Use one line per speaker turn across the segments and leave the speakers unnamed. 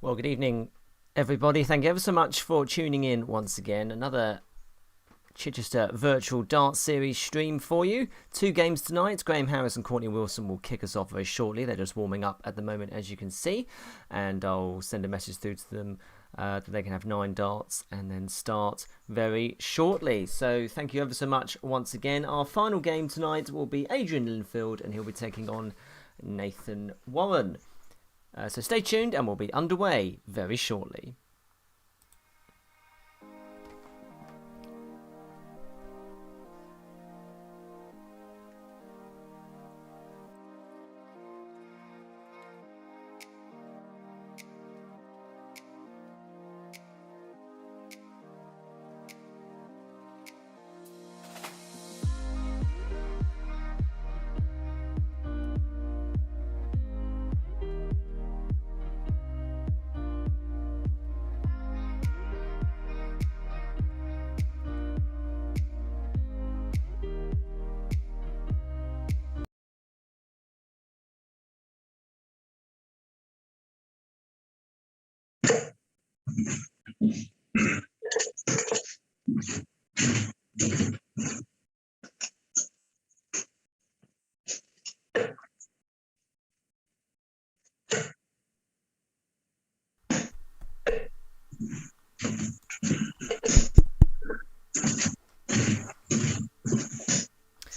Well, good evening, everybody. Thank you ever so much for tuning in once again. Another Chichester virtual dart series stream for you. 2 games tonight. Graham Harris and Courtney Wilson will kick us off very shortly. They're just warming up at the moment, as you can see. And I'll send a message through to them that they can have 9 darts and then start very shortly. So thank you ever so much once again. Our final game tonight will be Adrian Linfield, and he'll be taking on Nathan Warren. So stay tuned and we'll be underway very shortly.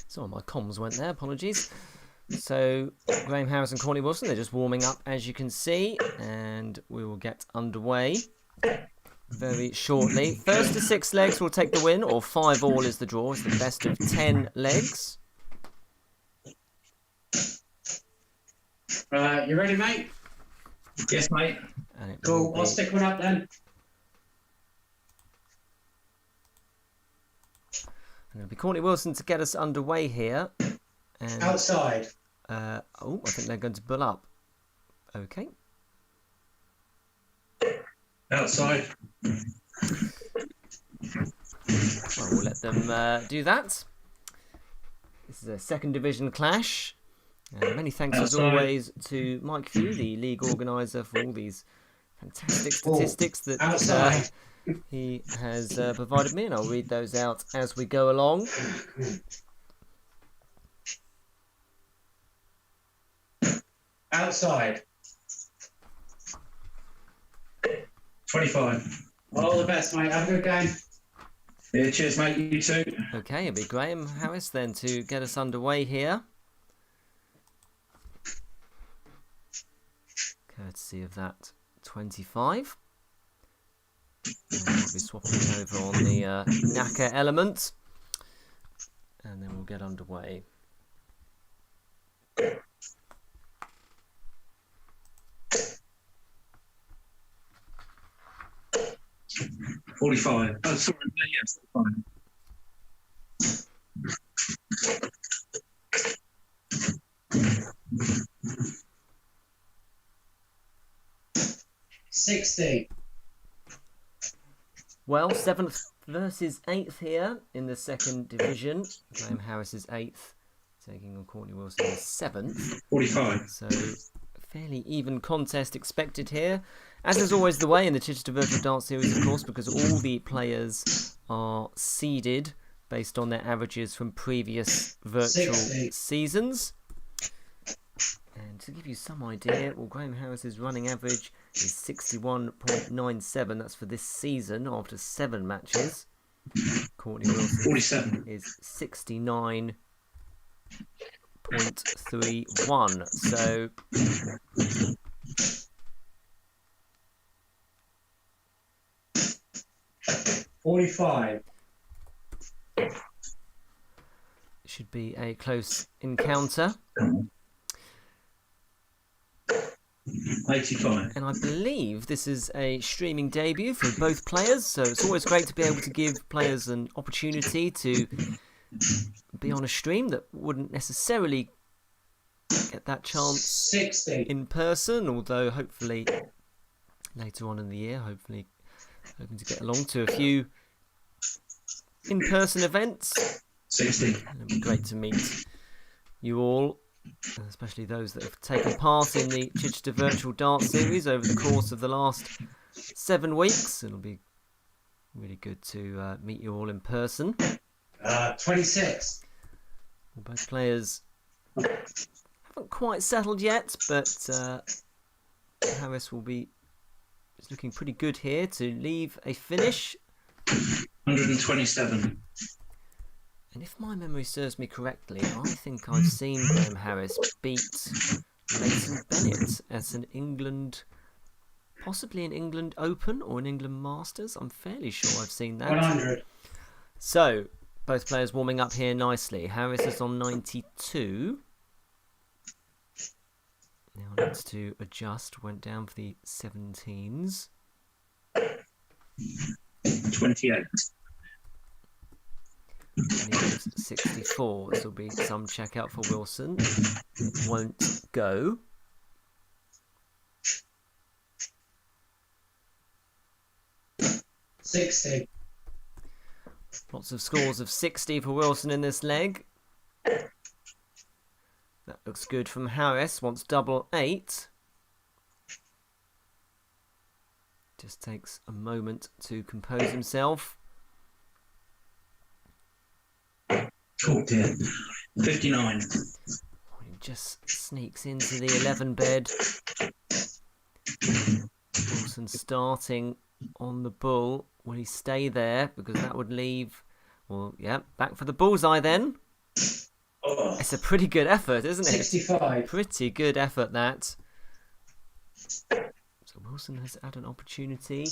So my comms went there, apologies. So Graham Harris and Courtney Wilson, they're just warming up, as you can see, and we will get underway very shortly. First to 6 legs will take the win, or 5 all is the draw. It's the best of 10 legs.
You ready, mate?
Yes, mate.
Cool. I'll stick one up then.
And it'll be Courtney Wilson to get us underway here. And,
Outside.
I think they're going to bull up. Okay.
Outside.
Well, we'll let them do that. This is a second division clash. Many thanks as always to Mike Few, the league organiser, for all these fantastic statistics that he has provided me, and I'll read those out as we go along.
Outside.
25.
All the best, mate. Have a good game.
Yeah, cheers, mate. You too.
Okay, it'll be Graham Harris then to get us underway here. Courtesy of that 25. And we'll be swapping over on the knacker element. And then we'll get underway.
$45. Oh, sorry. Yes,
60.
Well, 7th versus 8th here in the second division. Graham Harris is 8th, taking on Courtney Wilson is 7th.
45.
So, a fairly even contest expected here. As is always the way in the Chichester Virtual Dart Series, of course, because all the players are seeded based on their averages from previous virtual seasons. And to give you some idea, well, Graham Harris's running average is 61.97. That's for this season after 7 matches. Courtney Wilson
47.
is 69.31. So
45.
should be a close encounter.
85.
And I believe this is a streaming debut for both players, so it's always great to be able to give players an opportunity to be on a stream that wouldn't necessarily get that chance
60.
in person, although hopefully later on in the year, hoping to get along to a few in-person events.
60.
And it'd be great to meet you all especially those that have taken part in the Chichester Virtual Dart Series over the course of the last 7 weeks. It'll be really good to meet you all in person.
26.
Both players haven't quite settled yet, but Harris will be looking pretty good here to leave a finish.
127.
And if my memory serves me correctly, I think I've seen Graham Harris beat Leighton Bennett at an England, possibly an England Open or an England Masters. I'm fairly sure I've seen that.
100.
So, both players warming up here nicely. Harris is on 92. Now needs to adjust. Went down for the 17s.
28.
Needs 64. This will be some check out for Wilson. Won't go.
$60.
Lots of scores of 60 for Wilson in this leg. That looks good from Harris. Wants double 8. Just takes a moment to compose himself.
Oh dear. 59.
He just sneaks into the 11 bed. Wilson starting on the bull. Will he stay there? Because that would leave... Well, yeah, back for the bullseye then.
Oh.
It's a pretty good effort, isn't it?
65.
Pretty good effort, that. So Wilson has had an opportunity.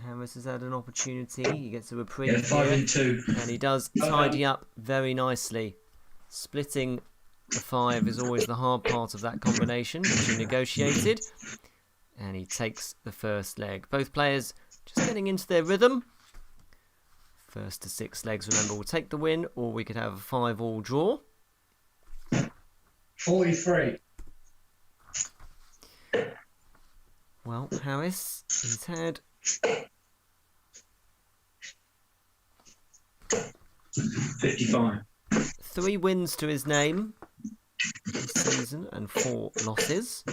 Harris has had an opportunity. He gets a reprieve
Yeah, 5
here.
and 2.
And he does tidy up very nicely. Splitting the 5 is always the hard part of that combination, which he negotiated. And he takes the first leg. Both players just getting into their rhythm. First to 6 legs, remember, will take the win, or we could have a 5-all draw.
43.
Well, Harris, he's had
55.
3 wins to his name this season and 4 losses.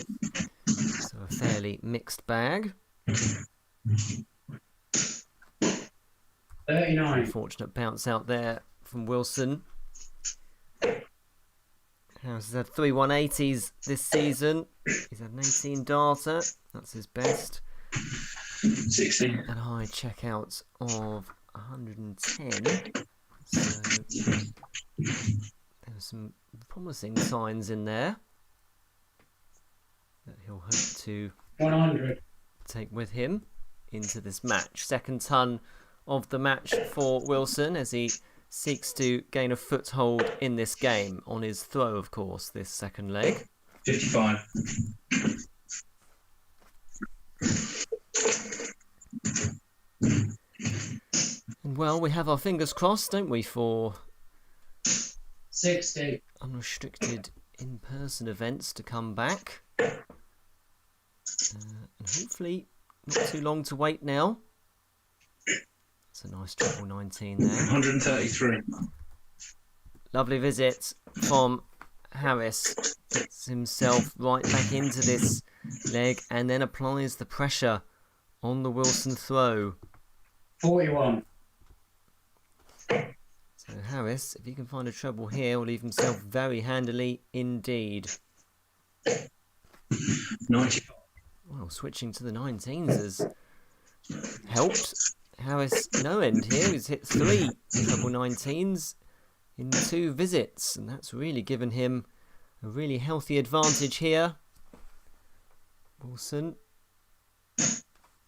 So a fairly mixed bag.
39.
Unfortunate bounce out there from Wilson. Harris has had 3 180s this season. He's had an 18 darter. That's his best.
60.
And a high checkout of 110. So there were some promising signs in there that he'll hope to
100.
take with him into this match. Second ton of the match for Wilson as he seeks to gain a foothold in this game on his throw, of course, this second leg.
55.
And well, we have our fingers crossed, don't we, for
60.
unrestricted in-person events to come back. And hopefully not too long to wait now. It's a nice triple 19 there.
133.
Lovely visit from Harris. Gets himself right back into this leg and then applies the pressure on the Wilson throw.
41.
So Harris, if he can find a treble here, will leave himself very handily indeed.
90.
Well, switching to the 19s has helped. Harris no end here. He's hit 3 treble 19s in 2 visits, and that's really given him a really healthy advantage here. Wilson,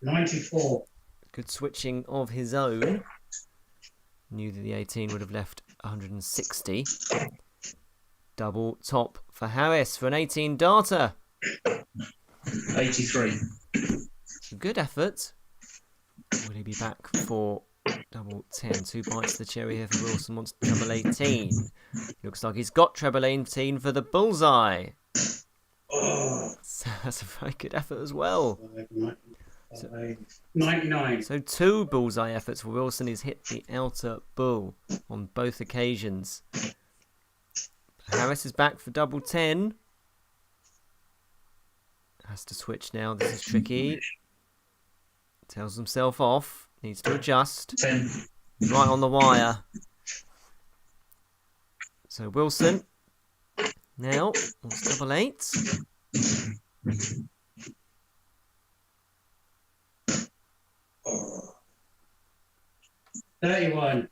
94.
good switching of his own. Knew that the 18 would have left 160. Double top for Harris for an 18 darter.
83.
Good effort. Will he be back for double 10? 2 bites of the cherry here for Wilson. Wants treble 18. Looks like he's got treble 18 for the bullseye.
Oh.
So that's a very good effort as well.
99.
So 2 bullseye efforts for Wilson. He's hit the outer bull on both occasions. Harris is back for double 10. Has to switch now. This is tricky. Tells himself off. Needs to adjust.
10.
Right on the wire. So Wilson. Now, wants double 8.
Oh. 31.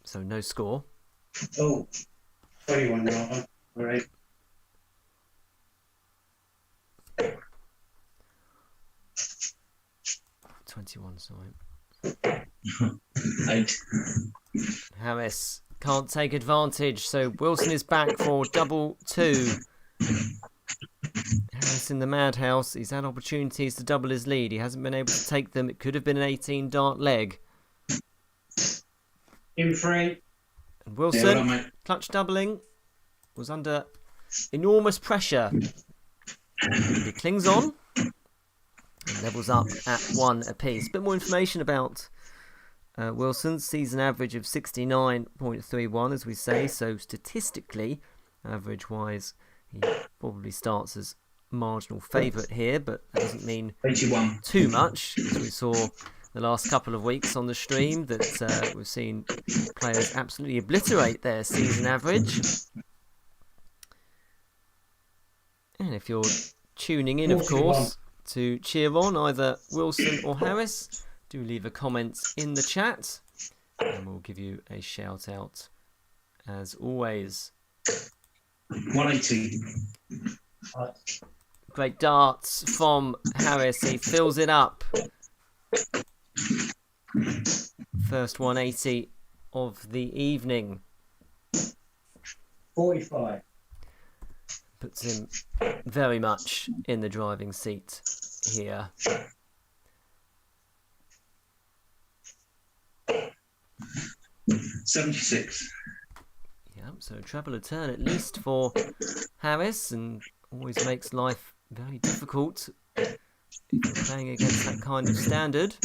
So no score.
Oh. 21 now. All right.
$21, sorry.
8.
Harris can't take advantage, so Wilson is back for double 2. Harris in the madhouse. He's had opportunities to double his lead. He hasn't been able to take them. It could have been an 18 dart leg.
In 3.
And Wilson,
Yeah, well done, mate.
clutch doubling, was under enormous pressure. He clings on and levels up at 1 apiece. Bit more information about Wilson's season average of 69.31, as we say. So statistically, average-wise, he probably starts as marginal favourite here, but that doesn't mean
81.
too much, as we saw the last couple of weeks on the stream, that we've seen players absolutely obliterate their season average. And if you're tuning in, of course, to cheer on either Wilson or Harris, do leave a comment in the chat and we'll give you a shout out as always.
180.
Great darts from Harris. He fills it up. First 180 of the evening.
45.
Puts him very much in the driving seat here.
$76.
Yeah, so treble a turn at least for Harris, and always makes life very difficult if you're playing against that kind of standard.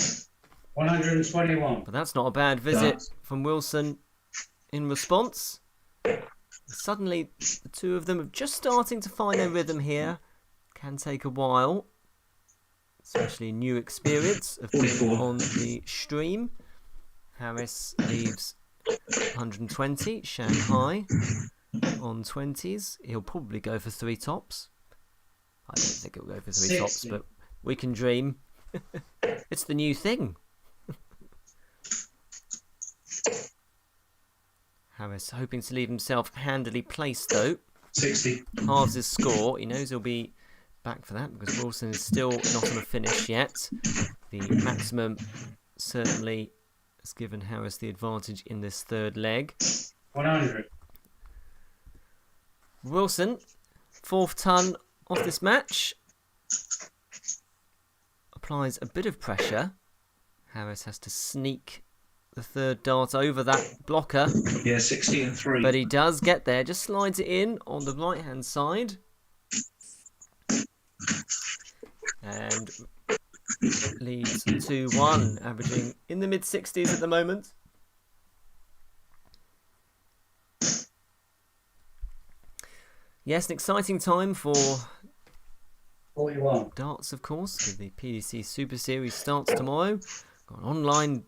121.
But that's not a bad visit from Wilson in response. Suddenly, the two of them are just starting to find their rhythm here. Can take a while, especially new experience of being
44.
on the stream. Harris leaves 120, Shanghai on 20s. He'll probably go for 3 tops. I don't think he'll go for 3 tops,
60.
but we can dream. It's the new thing. Harris hoping to leave himself handily placed though.
60.
Halves his score. He knows he'll be back for that because Wilson is still not on a finish yet. The maximum certainly has given Harris the advantage in this third leg.
100.
Wilson, 4th ton of this match. Applies a bit of pressure. Harris has to sneak the third dart over that blocker.
Yeah, 60 and 3.
But he does get there, just slides it in on the right hand side. And leads 2-1, averaging in the mid-60s at the moment. Yes, an exciting time for
41.
darts, of course. The PDC Super Series starts tomorrow. Got an online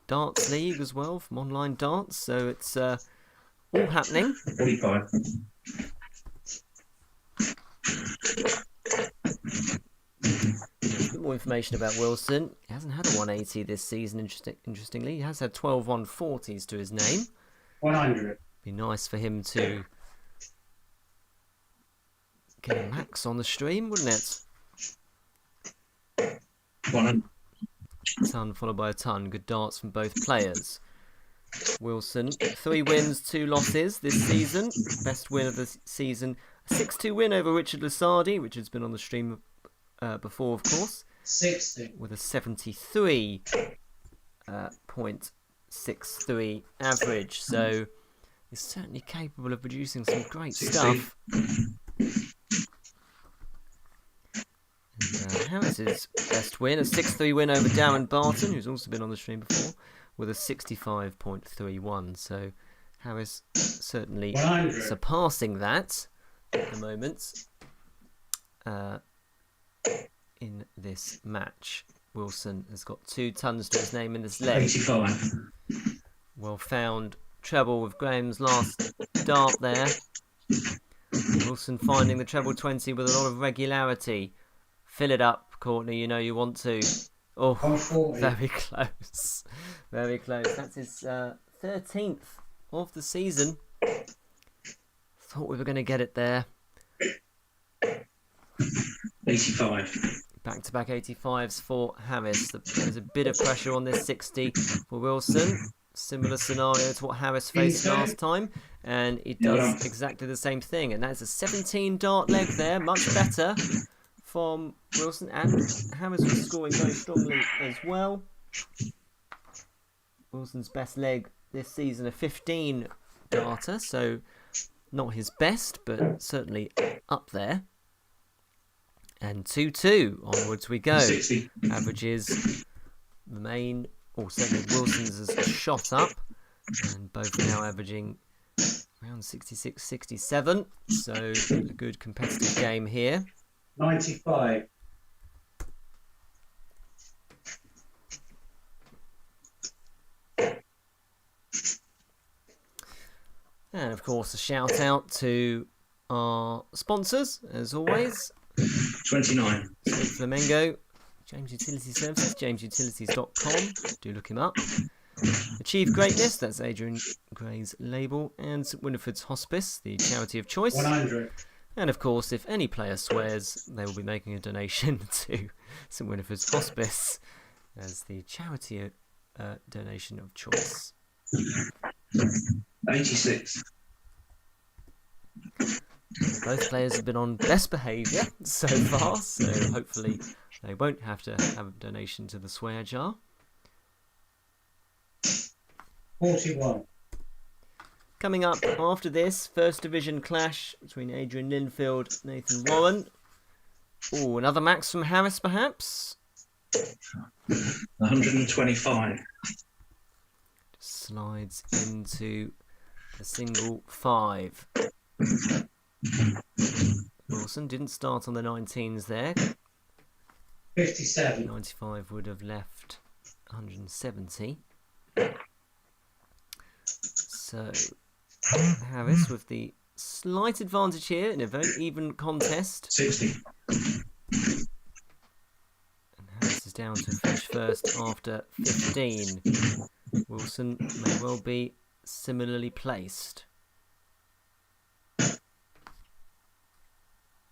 darts league as well from Online Darts, so it's all happening.
45.
A bit more information about Wilson. He hasn't had a 180 this season, interestingly. He has had 12 140s to his name.
100.
Be nice for him to get a max on the stream, wouldn't it?
100.
Ton followed by a ton. Good darts from both players. Wilson, 3 wins, 2 losses this season. Best win of the season. A 6-2 win over Richard Lasardi. Richard's been on the stream before, of course.
60.
With a 73.63 average. So he's certainly capable of producing some great
60.
stuff. And Harris's best win, a 6-3 win over Darren Barton, who's also been on the stream before, with a 65.31. So Harris certainly
100.
surpassing that at the moment in this match. Wilson has got 2 tons to his name in this leg.
85.
Well found treble with Graham's last dart there. Wilson finding the treble 20 with a lot of regularity. Fill it up, Courtney, you know you want to. Oh,
140.
very close. Very close. That's his 13th of the season. Thought we were going to get it there.
85.
Back-to-back 85s for Harris. There's a bit of pressure on this 60 for Wilson. Similar scenario to what Harris faced last time. And he does exactly the same thing. And that's a 17 dart leg there. Much better from Wilson. And Harris was scoring very strongly as well. Wilson's best leg this season, a 15 darter. So not his best, but certainly up there. And 2-2 onwards we go.
60.
Averages remain, or certainly Wilson's has shot up, and both now averaging around 66, 67. So a good competitive game here.
95.
And of course, a shout out to our sponsors, as always.
29.
Sweet Flamengo, James Utility Services, jamesutilities.com. Do look him up. Achieve Greatness, that's Adrian Gray's label, and St Winifred's Hospice, the charity of choice.
100.
And of course, if any player swears, they will be making a donation to St Winifred's Hospice as the charity donation of choice.
86.
Both players have been on best behaviour so far, so hopefully they won't have to have a donation to the swear jar.
41.
Coming up after this, First Division clash between Adrian Linfield and Nathan Warren. Oh, another max from Harris, perhaps?
125.
Slides into a single 5. Wilson didn't start on the 19s there.
57.
95 would have left 170. So Harris with the slight advantage here in a very even contest.
60.
And Harris is down to finish first after 15. Wilson may well be similarly placed.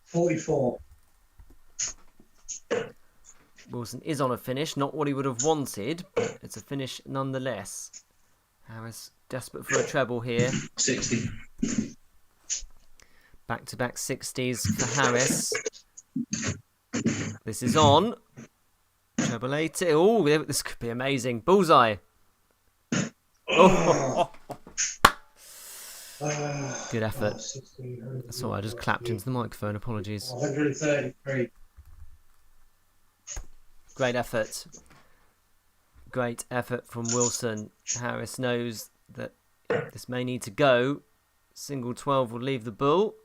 44.
Wilson is on a finish, not what he would have wanted, but it's a finish nonetheless. Harris desperate for a treble here.
60.
Back-to-back 60s for Harris. This is on. Treble 80. Oh, this could be amazing. Bullseye. Oh. Good effort. Sorry, I just clapped into the microphone. Apologies.
133.
Great effort. Great effort from Wilson. Harris knows that this may need to go. Single 12 will leave the bull.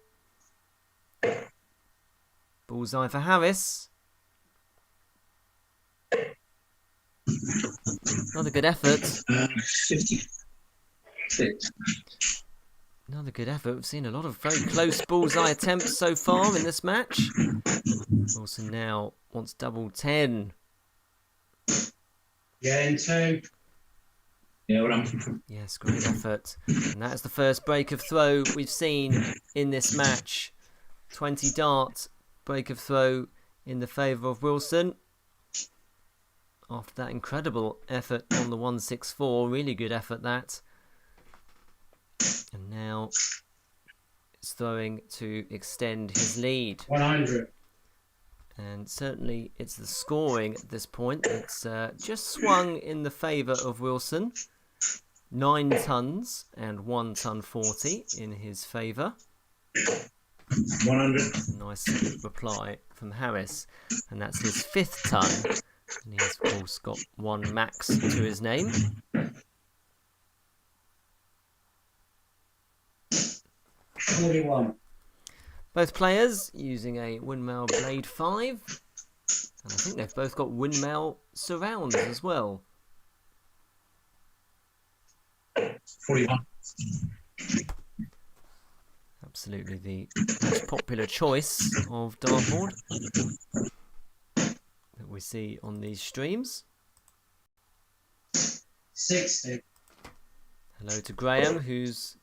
Bullseye for Harris. Another good effort.
56.
Another good effort. We've seen a lot of very close bullseye attempts so far in this match. Wilson now wants double 10.
Yeah, in 2.
Yeah, well done.
Yes, great effort. And that's the first break of throw we've seen in this match. 20 dart break of throw in the favour of Wilson. After that incredible effort on the 164. Really good effort, that. And now it's throwing to extend his lead.
100.
And certainly it's the scoring at this point that's just swung in the favour of Wilson. 9 tons and 1 ton 40 in his favour.
100.
Nice reply from Harris. And that's his 5th ton. And he has, of course, got 1 max to his name.
41.
Both players using a windmill blade 5. And I think they've both got windmill surrounds as well.
41.
Absolutely the most popular choice of dartboard that we see on these streams.
60.
Hello to Graham, who's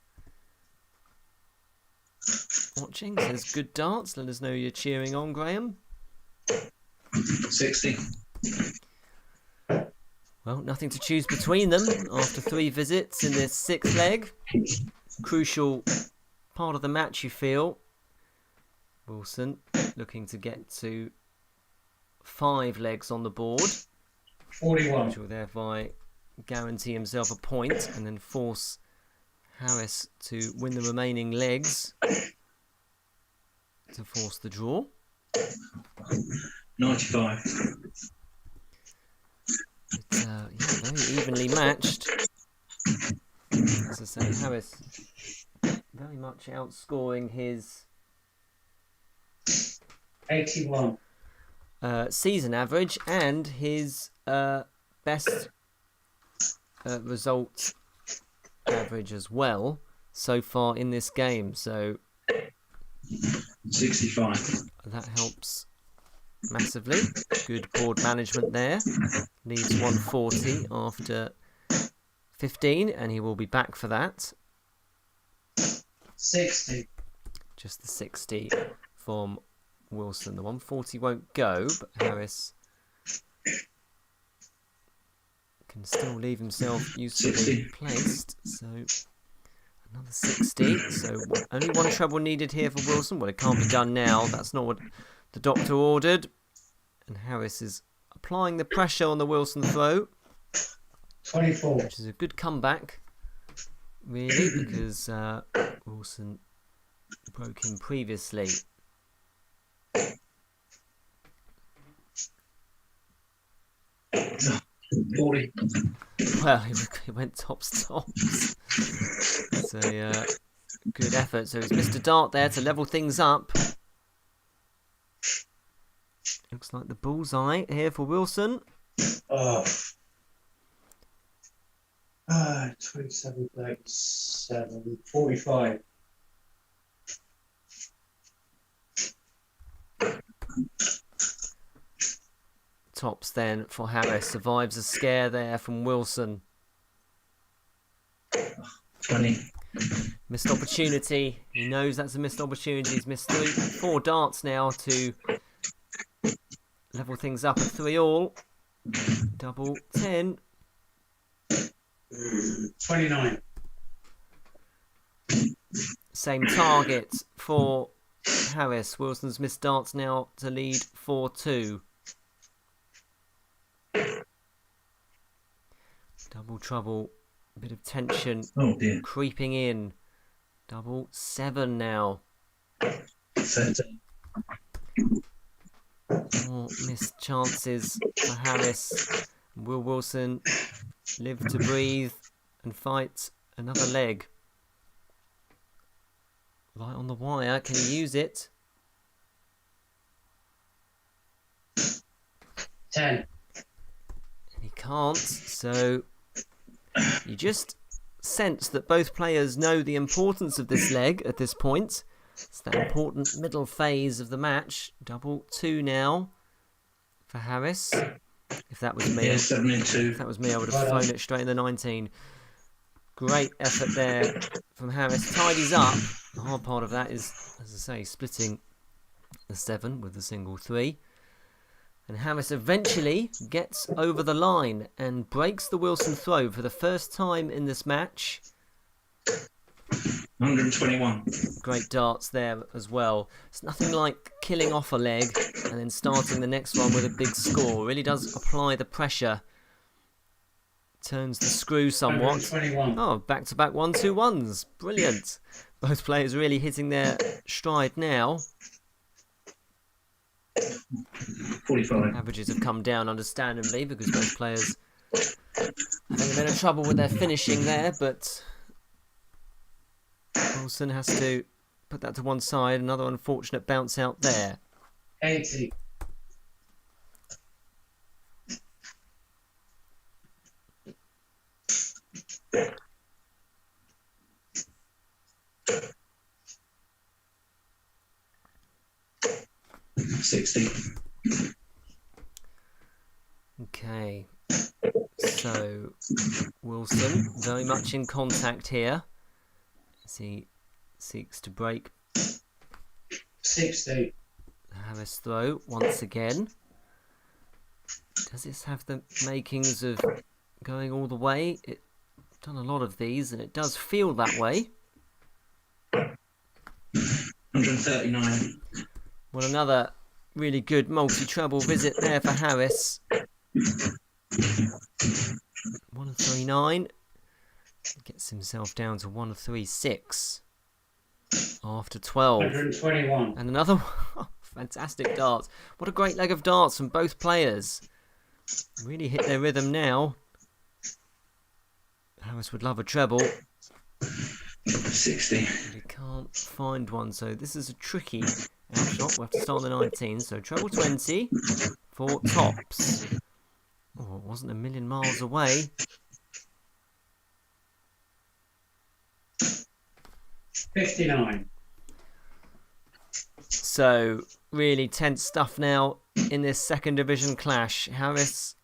watching. Says good darts. Let us know you're cheering on, Graham.
60.
Well, nothing to choose between them after 3 visits in this 6th leg. Crucial part of the match, you feel. Wilson looking to get to 5 legs on the board,
41.
which will thereby guarantee himself a point and then force Harris to win the remaining legs to force the draw.
95.
It's very evenly matched. As I say, Harris very much outscoring his
81.
season average and his best result average as well so far in this game. So
65.
that helps massively. Good board management there. Leads 140 after 15, and he will be back for that.
60.
Just the 60 from Wilson. The 140 won't go, but Harris can still leave himself usefully
60.
placed. So another 60. So only one treble needed here for Wilson. Well, it can't be done now. That's not what the doctor ordered. And Harris is applying the pressure on the Wilson throw,
24.
which is a good comeback, really, because Wilson broke him previously.
Forty.
Well, he went tops. It's a good effort. So it's Mr. Dart there to level things up. Looks like the bullseye here for Wilson.
27, 37, 45.
Tops then for Harris. Survives a scare there from Wilson.
20.
Missed opportunity. He knows that's a missed opportunity. He's missed 4 darts now to level things up at 3-all. Double 10.
29.
Same target for Harris. Wilson's missed darts now to lead 4-2. Double trouble. A bit of tension
Oh dear.
creeping in. Double 7 now.
13.
More missed chances for Harris. Will Wilson live to breathe and fight another leg? Right on the wire. Can he use it?
10.
He can't. So you just sense that both players know the importance of this leg at this point. It's that important middle phase of the match. Double 2 now for Harris. If that was me,
Yeah, 72.
if that was me, I would have thrown it straight in the 19. Great effort there from Harris. Tidies up. The hard part of that is, as I say, splitting the 7 with the single 3. And Harris eventually gets over the line and breaks the Wilson throw for the first time in this match.
121.
Great darts there as well. It's nothing like killing off a leg and then starting the next one with a big score. Really does apply the pressure. Turns the screw somewhat.
121.
Oh, back-to-back 1-2-1s. Brilliant. Both players really hitting their stride now.
45.
Averages have come down understandably because both players having a bit of trouble with their finishing there, but Wilson has to put that to one side. Another unfortunate bounce out there.
80.
Okay. So Wilson very much in contact here as he seeks to break
60.
Harris throw once again. Does this have the makings of going all the way? It's done a lot of these and it does feel that way.
139.
Well, another really good multi-treble visit there for Harris. 139. Gets himself down to 136 after 12.
121.
And another one. Fantastic darts. What a great leg of darts from both players. Really hit their rhythm now. Harris would love a treble.
60.
But he can't find one, so this is a tricky outshot. We'll have to start on the 19. So treble 20 for tops. Oh, it wasn't a million miles away.
59.
So, really tense stuff now in this second division clash. Harris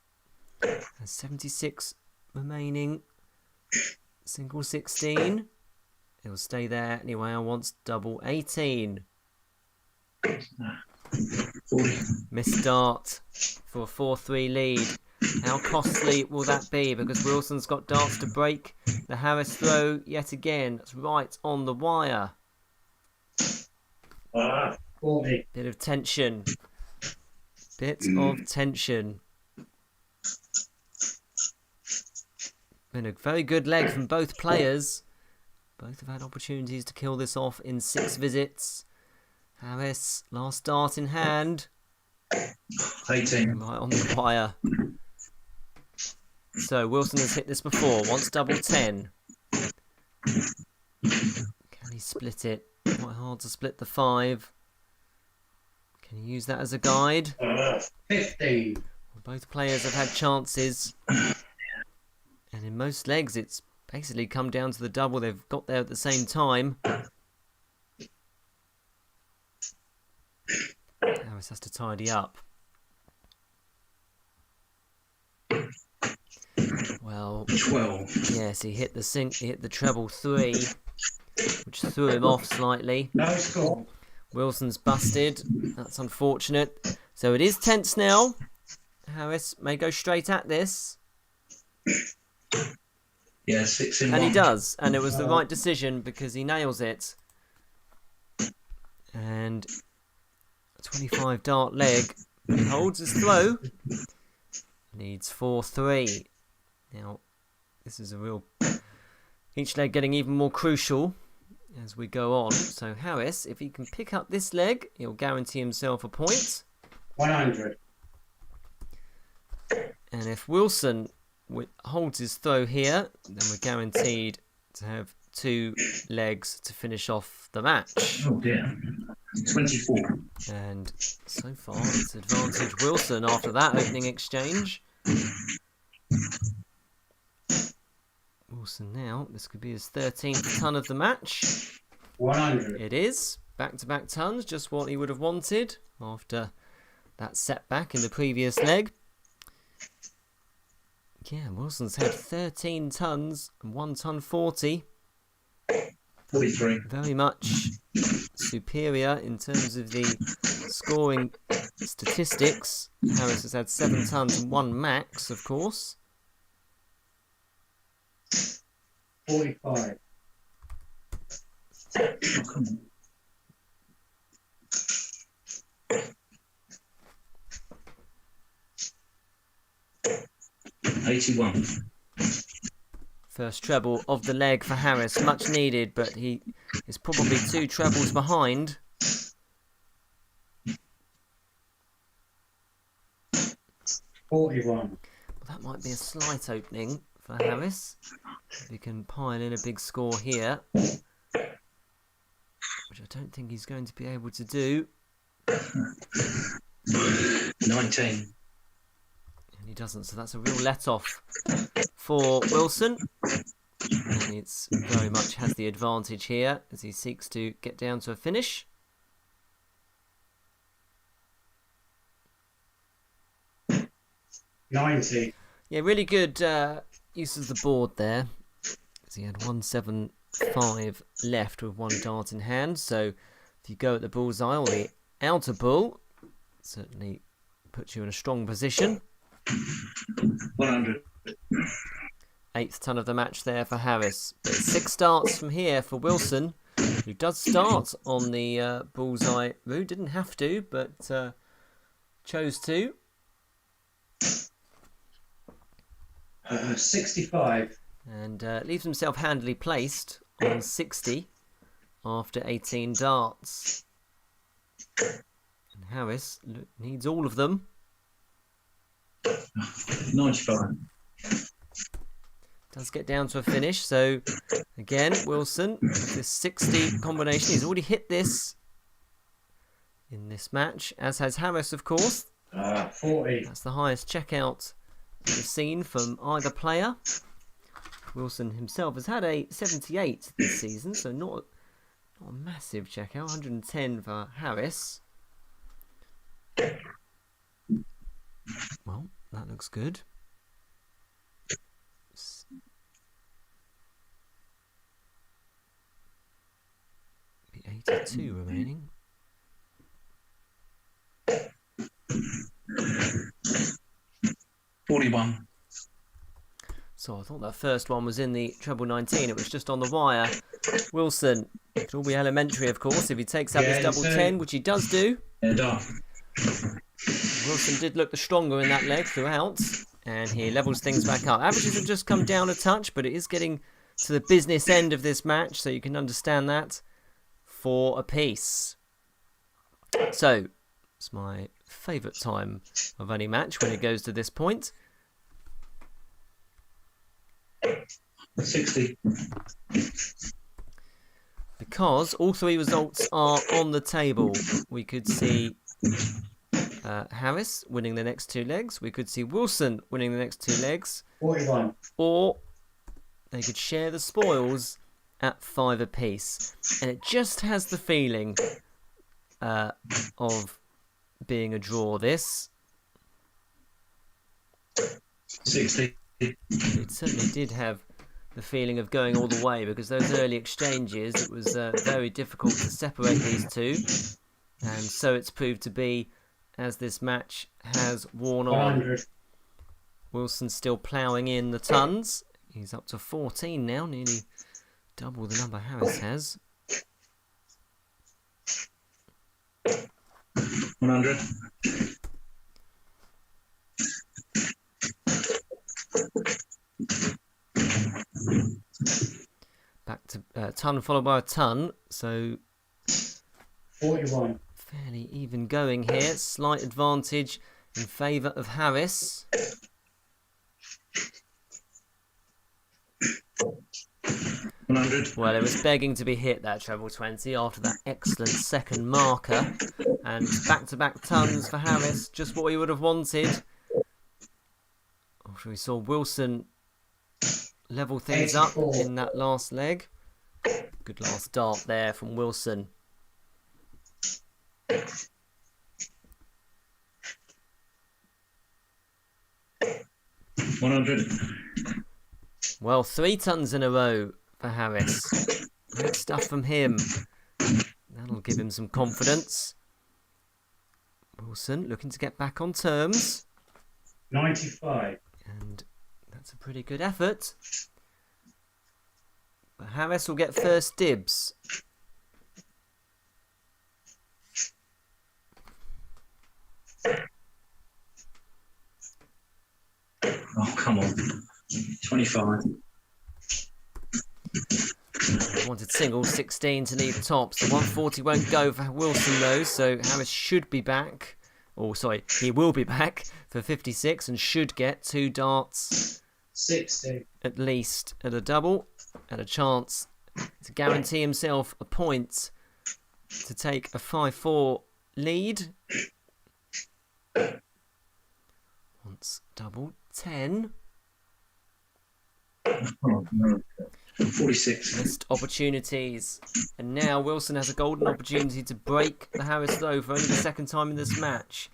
has 76 remaining. Single 16. He'll stay there anyway. I want double 18.
40.
Missed dart for a 4-3 lead. How costly will that be? Because Wilson's got darts to break. The Harris throw yet again. That's right on the wire.
40.
Bit of tension. Bit of tension. Been a very good leg from both players. Both have had opportunities to kill this off in 6 visits. Harris, last dart in hand.
18.
Right on the wire. So Wilson has hit this before. Wants double 10. Can he split it? Quite hard to split the 5. Can he use that as a guide?
15.
Well, both players have had chances. And in most legs, it's basically come down to the double. They've got there at the same time. Harris has to tidy up. Well,
12.
yes, he hit the treble 3, which threw him off slightly.
No score.
Wilson's busted. That's unfortunate. So it is tense now. Harris may go straight at this.
Yeah, 6 in
And
1.
he does. And it was the right decision because he nails it. And a 25 dart leg. He holds his throw. Needs 4-3. Now, this is a real... Each leg getting even more crucial as we go on. So Harris, if he can pick up this leg, he'll guarantee himself a point.
100.
And if Wilson holds his throw here, then we're guaranteed to have 2 legs to finish off the match.
Oh dear. 24.
And so far, it's advantage Wilson after that opening exchange. Wilson now, this could be his 13th ton of the match.
100.
It is. Back-to-back tons, just what he would have wanted after that setback in the previous leg. Yeah, Wilson's had 13 tons and 1 ton 40.
43.
Very much superior in terms of the scoring statistics. Harris has had 7 tons and 1 max, of course.
45.
Oh, come on. $81.
First treble of the leg for Harris, much needed, but he is probably 2 trebles behind.
$41.
Well, that might be a slight opening for Harris. We can pile in a big score here, which which I don't think he's going to be able to do.
19.
And he doesn't, so that's a real let-off for Wilson. And it's very much has the advantage here as he seeks to get down to a finish.
$90.
Yeah, really good use of the board there. As he had 175 left with one dart in hand. So if you go at the bullseye or the outer bull, certainly puts you in a strong position.
100.
8th ton of the match there for Harris. But 6 darts from here for Wilson, who does start on the bullseye route. Didn't have to, but chose to.
65.
And leaves himself handily placed on 60 after 18 darts. And Harris needs all of them.
95.
Does get down to a finish. So again, Wilson with this 60 combination. He's already hit this in this match, as has Harris, of course.
40.
That's the highest checkout we've seen from either player. Wilson himself has had a 78 this season, so not a massive checkout. 110 for Harris. Well, that looks good. Be 82 remaining.
$41.
So I thought that first one was in the treble 19. It was just on the wire. Wilson, it could all be elementary, of course, if he takes up his double 10, which he does do.
And off.
Wilson did look the stronger in that leg throughout, and he levels things back up. Averages have just come down a touch, but it is getting to the business end of this match, so you can understand that. 4 apiece. So, it's my favourite time of any match when it goes to this point.
60.
Because all 3 results are on the table. We could see Harris winning the next 2 legs. We could see Wilson winning the next 2 legs.
41.
Or they could share the spoils at 5 apiece. And it just has the feeling of being a draw, this.
60.
It certainly did have the feeling of going all the way, because those early exchanges, it was very difficult to separate these two. And so it's proved to be as this match has worn on.
100.
Wilson still ploughing in the tons. He's up to 14 now, nearly double the number Harris has.
100.
Back to ton followed by a ton, so
41.
fairly even going here. Slight advantage in favour of Harris.
100.
Well, it was begging to be hit, that treble 20, after that excellent second marker. And back-to-back tons for Harris, just what we would have wanted. After we saw Wilson level things up
84.
in that last leg. Good last dart there from Wilson.
$100.
Well, 3 tons in a row for Harris. Great stuff from him. That'll give him some confidence. Wilson looking to get back on terms.
95.
And that's a pretty good effort. But Harris will get first dibs.
Oh, come on. 25.
Wanted single, 16 to leave tops. The 140 won't go for Wilson though, so Harris should be back. Oh, sorry, he will be back for 56 and should get 2 darts
60.
at least at a double and a chance to guarantee himself a point to take a 5-4 lead. Once double 10.
Oh, no. 46.
Missed opportunities. And now Wilson has a golden opportunity to break the Harris throw for only the second time in this match.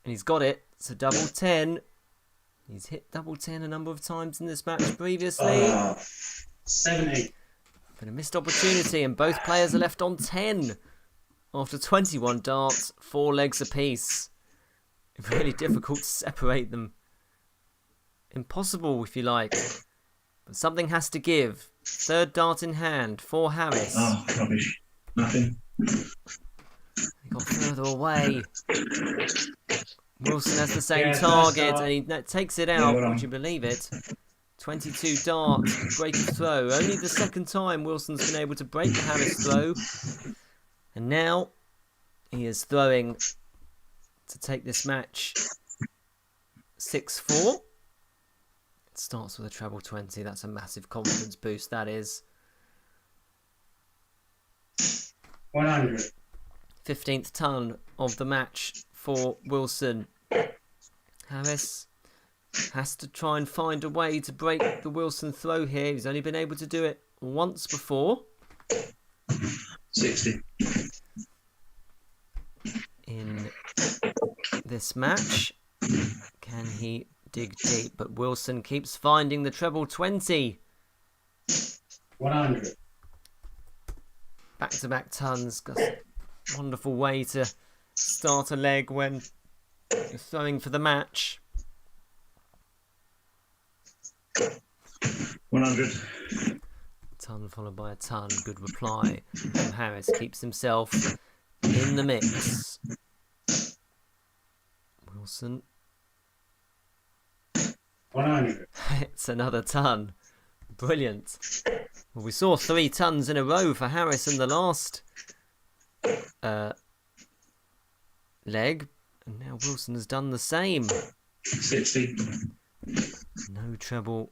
And he's got it. So double 10. He's hit double 10 a number of times in this match previously.
70.
But a missed opportunity, and both players are left on 10 after 21 darts, 4 legs apiece. Really difficult to separate them. Impossible, if you like. But something has to give. Third dart in hand for Harris.
Oh, rubbish. Nothing.
He got further away. Wilson has the same
Yeah,
target,
first
and he takes it out.
well
Would you believe it? 22 dart, break of throw. Only the second time Wilson's been able to break the Harris throw. And now he is throwing to take this match 6-4. It starts with a treble 20. That's a massive confidence boost, that is.
100.
15th ton of the match for Wilson. Harris has to try and find a way to break the Wilson throw here. He's only been able to do it once before.
60.
In this match. Can he dig deep? But Wilson keeps finding the treble 20.
100.
Back-to-back tons. Got a wonderful way to start a leg when you're throwing for the match.
100.
Ton followed by a ton. Good reply from Harris. Keeps himself in the mix. Wilson.
100.
It's another ton. Brilliant. Well, we saw 3 tons in a row for Harris in the last leg. And now Wilson has done the same.
60.
No treble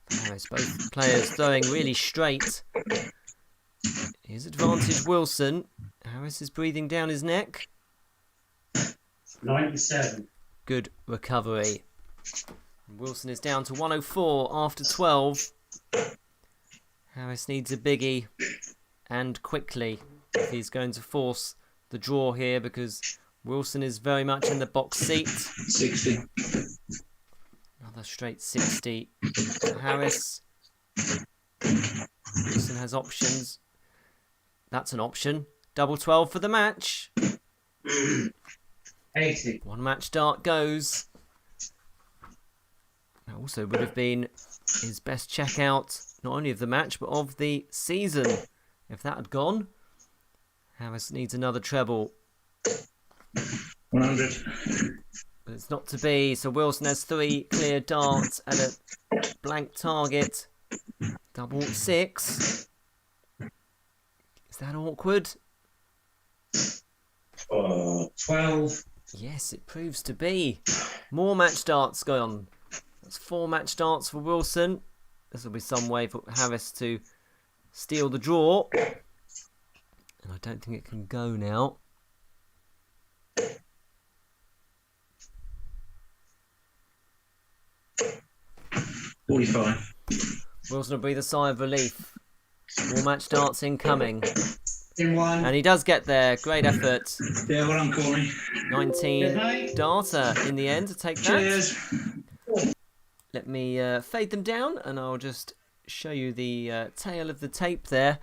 for Harris. Both players throwing really straight. Here's advantage Wilson. Harris is breathing down his neck.
97.
Good recovery. Wilson is down to 104 after 12. Harris needs a biggie, and quickly, if he's going to force the draw here, because Wilson is very much in the box seat.
60.
Another straight 60 for Harris. Wilson has options. That's an option. Double 12 for the match.
80.
One match dart goes. That also would have been his best checkout, not only of the match, but of the season. If that had gone, Harris needs another treble.
100.
But it's not to be, so Wilson has 3 clear darts and a blank target. Double 6. Is that awkward?
12.
Yes, it proves to be. More match darts gone. That's 4 match darts for Wilson. This will be some way for Harris to steal the draw. And I don't think it can go now.
$45.
Wilson will breathe a sigh of relief. More match darts incoming.
In one.
And he does get there. Great effort.
Yeah, well, I'm calling.
19 darter in the end to take that.
Cheers.
Let me fade them down and I'll just show you the tail of the tape there.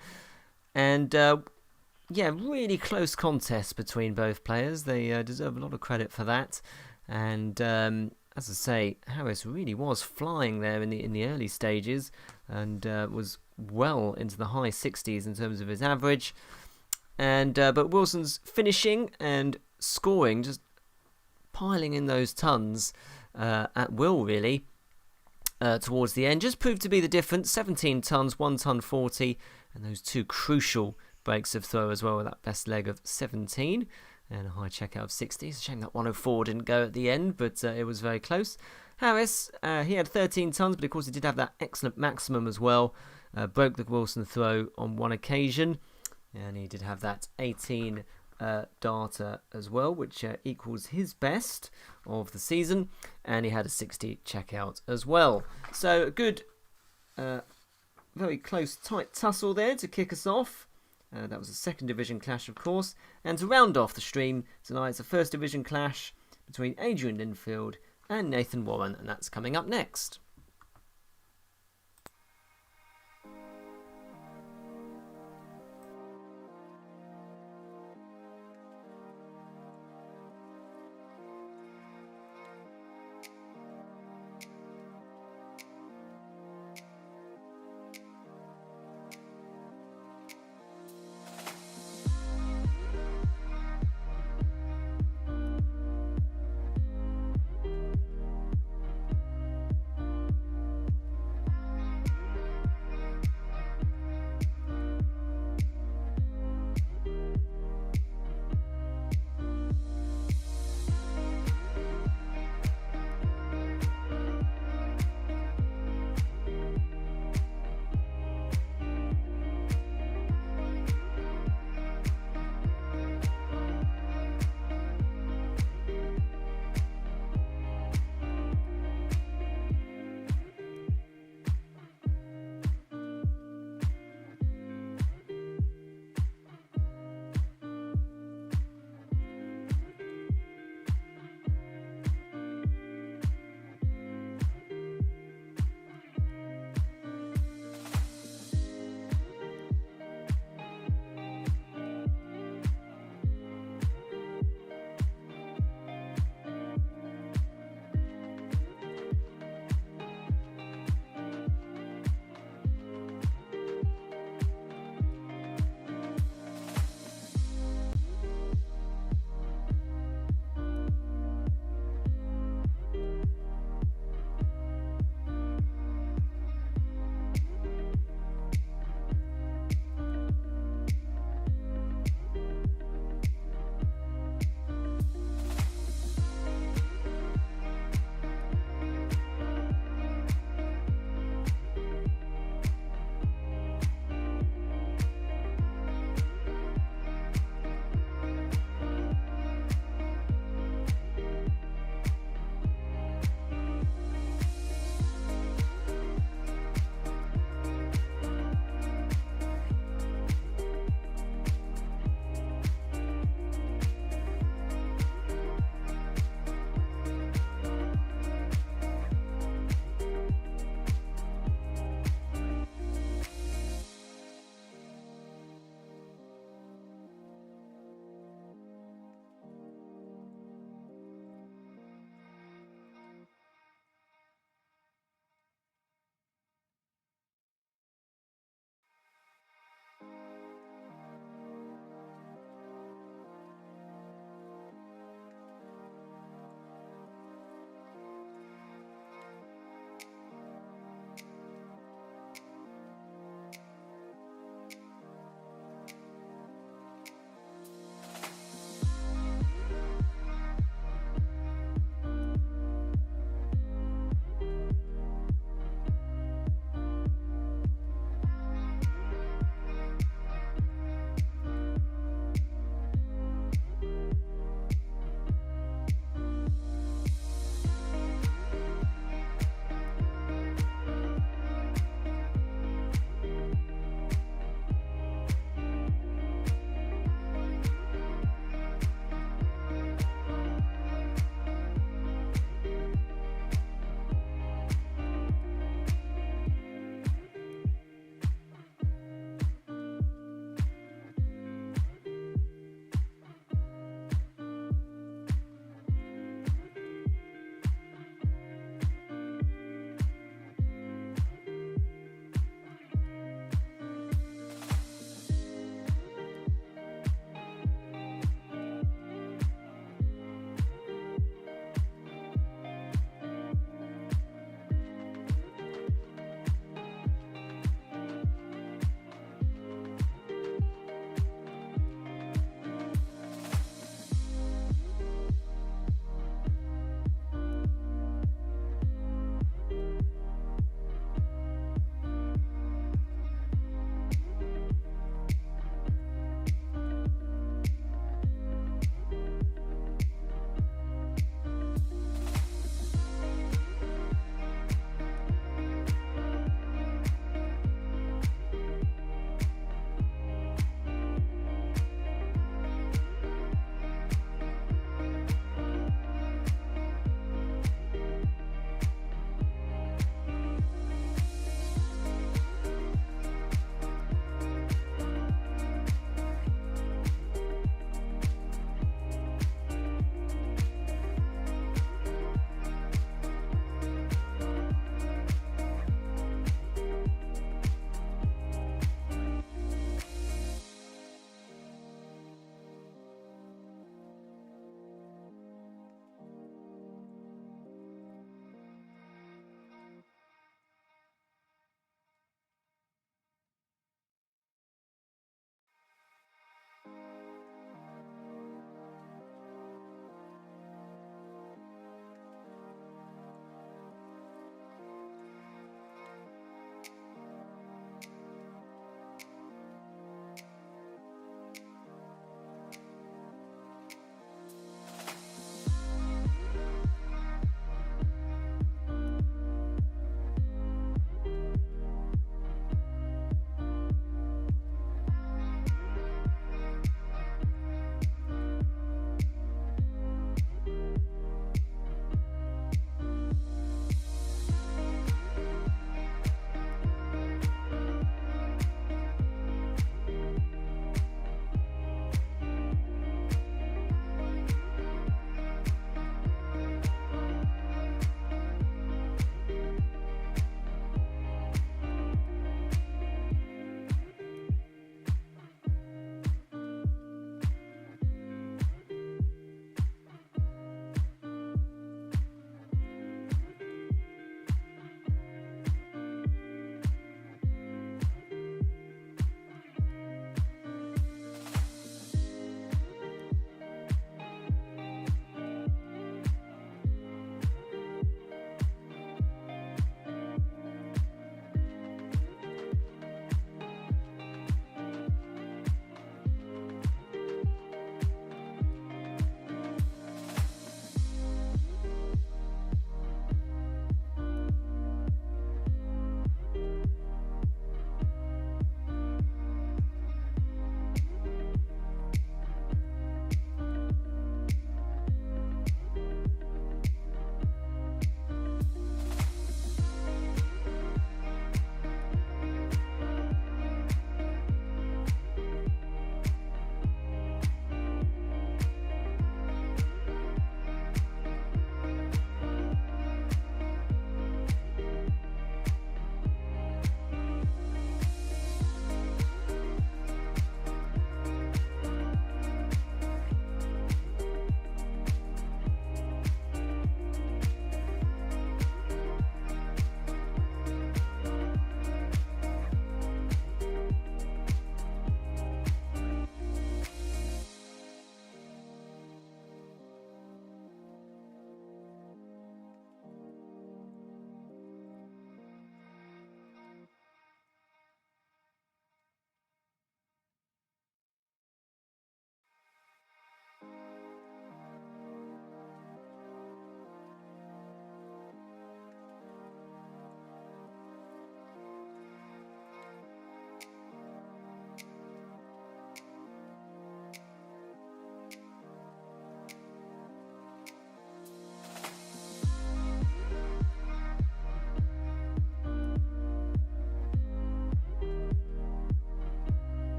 And yeah, really close contest between both players. They deserve a lot of credit for that. And as I say, Harris really was flying there in the early stages and was well into the high 60s in terms of his average. And but Wilson's finishing and scoring, just piling in those tons at will, really. Towards the end, just proved to be the difference. 17 tons, 1 ton 40, and those 2 crucial breaks of throw as well, with that best leg of 17 and a high checkout of 60. It's a shame that 104 didn't go at the end, but it was very close. Harris, he had 13 tons, but of course he did have that excellent maximum as well. Broke the Wilson throw on one occasion, And he did have that 18 data as well, which equals his best of the season. And he had a 60 checkout as well. So a good, very close, tight tussle there to kick us off. That was a second division clash, of course. And to round off the stream tonight, it's a first division clash between Adrian Linfield and Nathan Warren, and that's coming up next.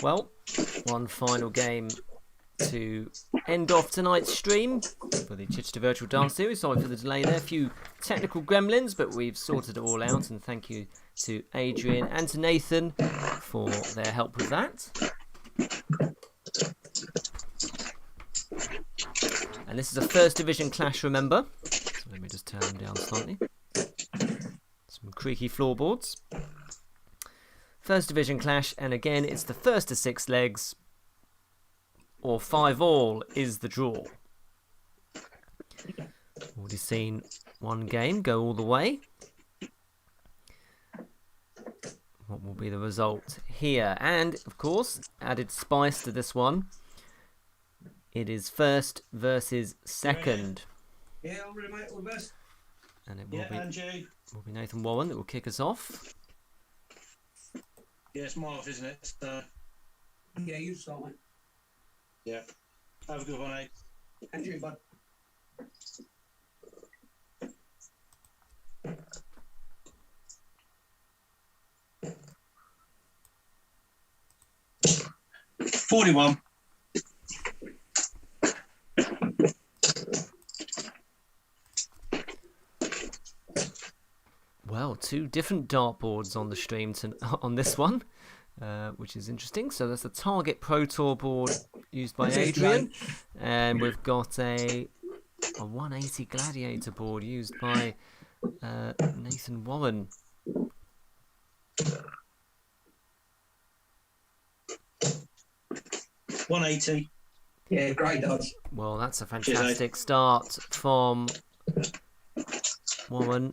Well, one final game to end off tonight's stream for the Chichester Virtual Dance Series. Sorry for the delay there. A few technical gremlins, but we've sorted it all out. And thank you to Adrian and to Nathan for their help with that. And this is a first division clash, remember. So let me just turn them down slightly. Some creaky floorboards. First division clash, and again, it's the first to 6 legs, or 5-all is the draw. Already seen one game go all the way. What will be the result here? And, of course, added spice to this one. It is first versus second.
Yeah, I'm ready, mate. All the best.
And it
Yeah, Angie.
will be Nathan Warren that will kick us off.
Yeah, it's Marv, isn't it?
Yeah, you start, mate.
Yeah. Have a good one, eh?
And you, bud.
$41.
Well, 2 different dartboards on the stream on this one, which is interesting. So that's the Target Pro Tour board used by Adrian, and we've got a 180 Gladiator board used by Nathan Warren.
$180.
Yeah, great does.
Well, that's a fantastic start from Warren.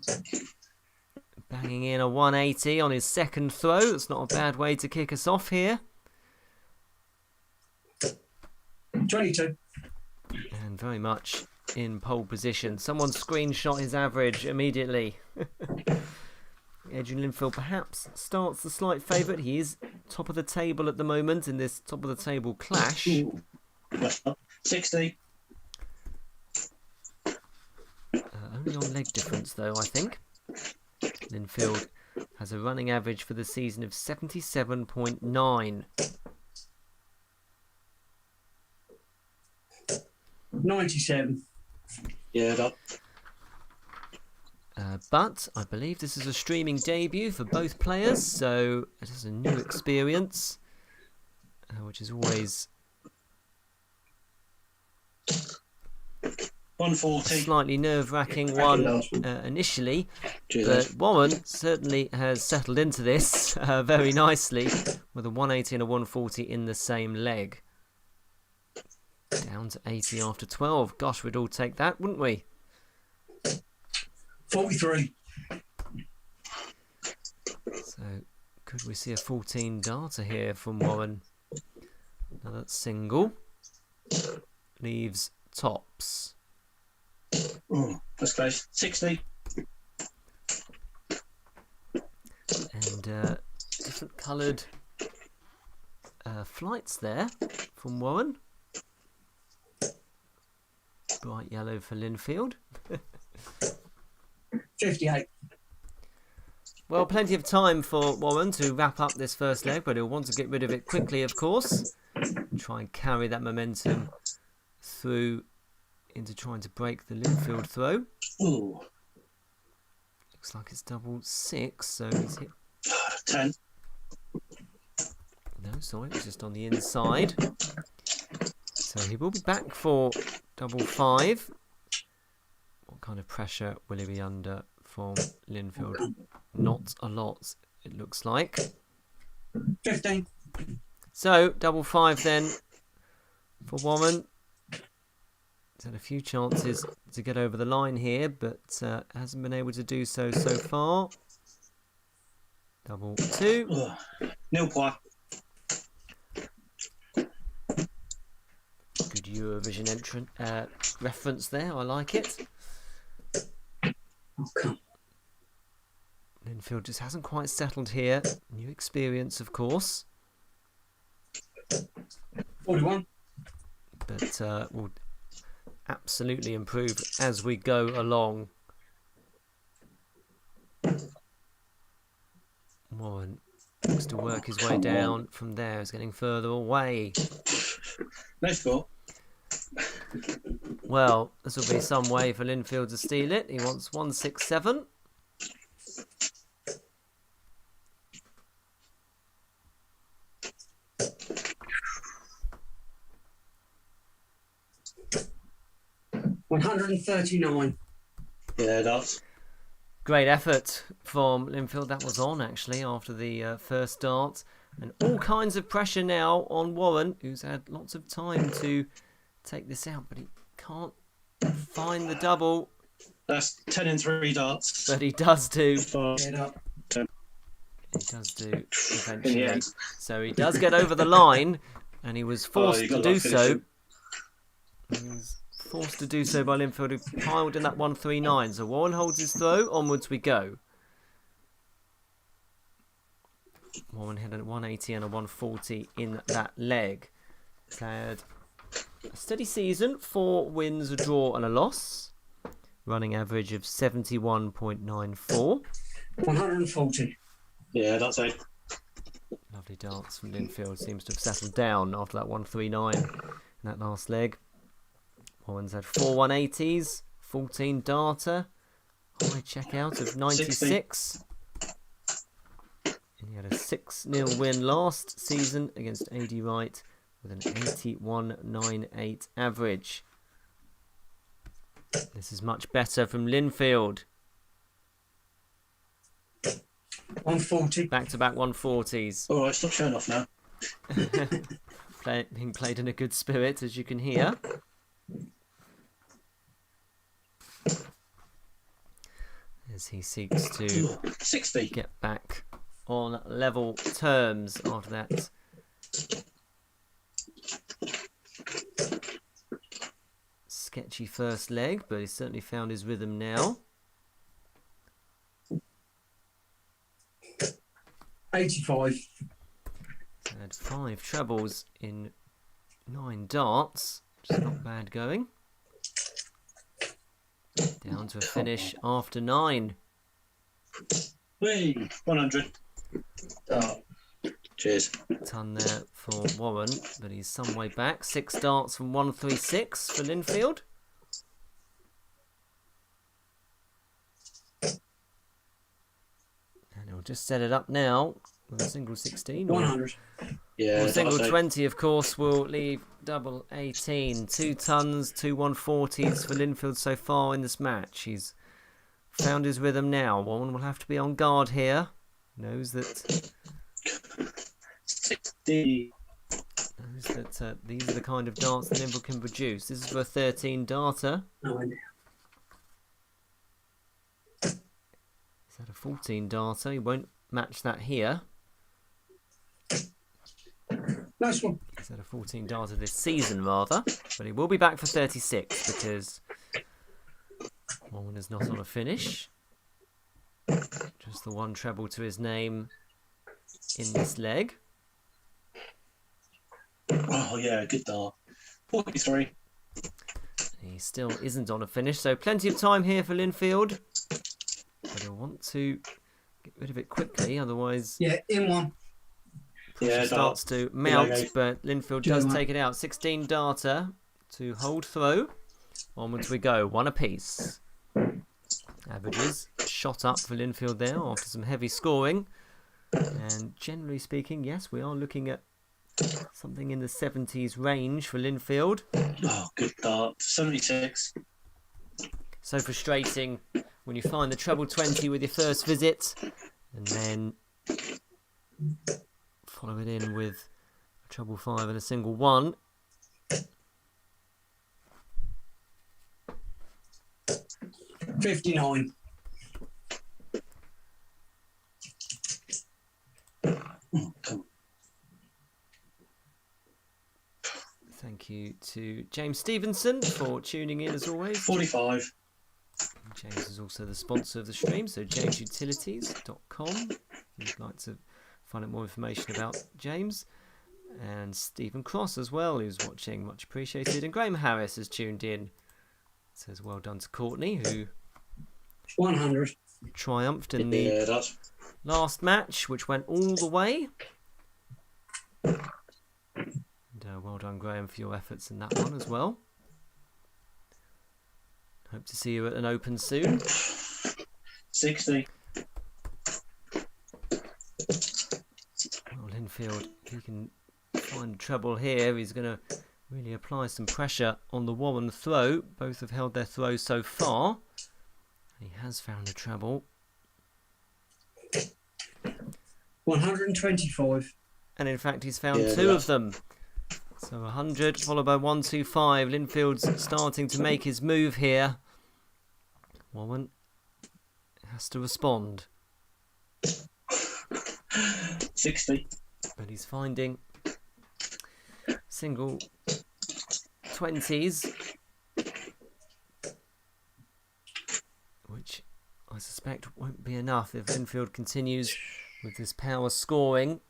Banging in a 180 on his second throw. That's not a bad way to kick us off here.
22.
And very much in pole position. Someone screenshot his average immediately. Adrian Linfield perhaps starts the slight favourite. He is top of the table at the moment in this top of the table clash.
60.
Only on leg difference though, I think. Linfield has a running average for the season of 77.9.
97.
Yeah, that.
But I believe this is a streaming debut for both players, so it is a new experience, which is always
140.
slightly nerve-wracking one initially. But Warren certainly has settled into this very nicely with a 180 and a 140 in the same leg. Down to 80 after 12. Gosh, we'd all take that, wouldn't we?
43.
So, could we see a 14 darter here from Warren? Another single. Leaves tops.
Oh, that's close. 60.
And different coloured flights there from Warren. Bright yellow for Linfield.
58.
Well, plenty of time for Warren to wrap up this first leg, but he'll want to get rid of it quickly, of course. Try and carry that momentum through into trying to break the Linfield throw.
Ooh.
Looks like it's double 6, so he's hit.
10.
No, sorry, it was just on the inside. So he will be back for double 5. What kind of pressure will he be under from Linfield? Not a lot, it looks like.
15.
So, double 5 then for Warren. He's had a few chances to get over the line here, but hasn't been able to do so far. Double 2.
Nil point.
Good Eurovision reference there, I like it.
Oh, come.
Linfield just hasn't quite settled here. New experience, of course.
41.
But will absolutely improve as we go along. Warren Looks to work his way down from there. He's getting further away.
No score.
Well, this will be some way for Linfield to steal it. He wants 167.
$139.
Yeah, that's.
Great effort from Linfield. That was on, actually, after the first dart. And all kinds of pressure now on Warren, who's had lots of time to take this out, but he can't find the double.
That's 10 in 3 darts.
But he does do.
Get up.
He does do
In the
eventually.
end.
So he does get over the line, and he was forced
you
to
got
do
that
so.
finishing.
He was forced to do so by Linfield, who piled in that 139. So Warren holds his throw. Onwards we go. Warren had a 180 and a 140 in that leg. He's had a steady season, 4 wins, a draw and a loss. Running average of 71.94.
140.
Yeah, that's it.
Lovely dance from Linfield. Seems to have settled down after that 139 in that last leg. Warren's had 4 180s, 14 darter, high checkout of 96. And he had a 6-0 win last season against AD Wright with an 81.98 average. This is much better from Linfield.
140.
Back-to-back 140s.
All right, stop showing off now.
Being played in a good spirit, as you can hear. As he seeks to
60.
get back on level terms after that sketchy first leg, but he's certainly found his rhythm now.
85.
He's had 5 trebles in 9 darts, which is not bad going. Down to a finish after 9.
Whee! 100. Cheers.
Ton there for Warren, but he's some way back. 6 darts from 136 for Linfield. And he'll just set it up now with a single 16. Or
100.
Yeah,
a single
that's it.
20, of course, will leave double 18. 2 tons, 2 140s for Linfield so far in this match. He's found his rhythm now. Warren will have to be on guard here. Knows that
60.
these are the kind of darts that Linfield can produce. This is for a 13 darter.
No idea.
He's had a 14 darter. He won't match that here.
Nice one.
He's had a 14 darter this season, rather. But he will be back for 36 because Warren is not on a finish. Just the 1 treble to his name in this leg.
Oh, yeah, good dart. 43.
He still isn't on a finish, so plenty of time here for Linfield. But he'll want to get rid of it quickly, otherwise
Yeah, in one.
pressure
Yeah,
starts to mount.
Yeah.
But Linfield
Do
does
that.
take it out. 16 darter to hold throw. Onwards we go, 1 apiece. Averages shot up for Linfield there after some heavy scoring. And generally speaking, yes, we are looking at something in the 70s range for Linfield.
Oh, good dart. 76.
So frustrating when you find the treble 20 with your first visit and then follow it in with a treble 5 and a single 1.
$59.
Oh, come on.
Thank you to James Stevenson for tuning in as always.
45.
James is also the sponsor of the stream, so jamesutilities.com if you'd like to find out more information about James. And Stephen Cross as well, who's watching, much appreciated. And Graham Harris has tuned in. Says well done to Courtney, who
100.
triumphed in the
Yeah, that's
last match, which went all the way. And, well done, Graham, for your efforts in that one as well. Hope to see you at an open soon.
60.
Well, Linfield, if he can find trouble here, he's going to really apply some pressure on the Warren throw. Both have held their throw so far. He has found a treble.
125.
And in fact, he's found
Yeah,
two of them. So 100 followed by 125. Linfield's starting to make his move here. Warren has to respond.
60.
But he's finding single 20s, which I suspect won't be enough if Linfield continues with this power scoring.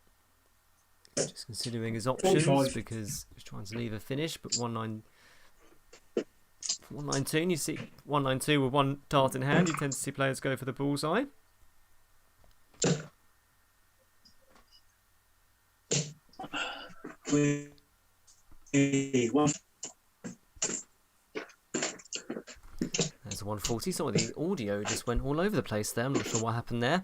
Just considering his options
45.
because he's trying to leave a finish, but 192, you see 192 with one dart in hand, you tend to see players go for the bullseye.
One.
There's a 140. Sorry, the audio just went all over the place there. I'm not sure what happened there.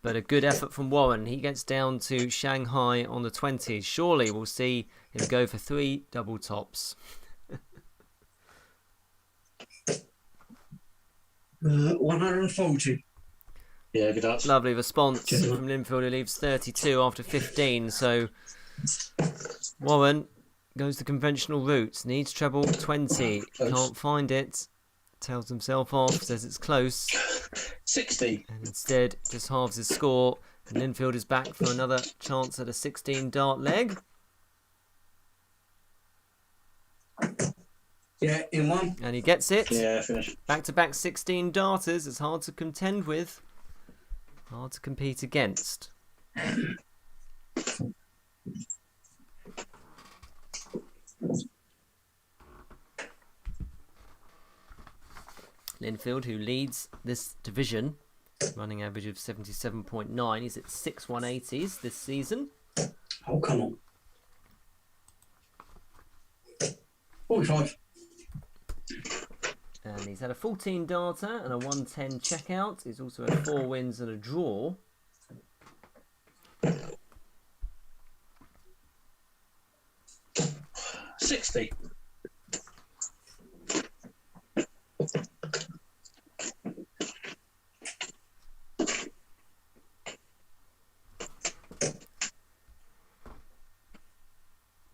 But a good effort from Warren. He gets down to Shanghai on the 20s. Surely we'll see him go for 3 double tops.
140.
Yeah, good answer.
Lovely response from Linfield, who leaves 32 after 15. So Warren goes the conventional route. Needs treble 20. Can't find it. Tells himself off. Says it's close.
60.
And instead just halves his score. And Linfield is back for another chance at a 16 dart leg.
Yeah, in one.
And he gets it.
Yeah, finish.
Back-to-back 16 darters. It's hard to contend with. Hard to compete against. Linfield, who leads this division, running average of 77.9. He's at 6 180s this season.
Oh, come on. 45.
And he's had a 14 darter and a 110 checkout. He's also had 4 wins and a draw.
$60.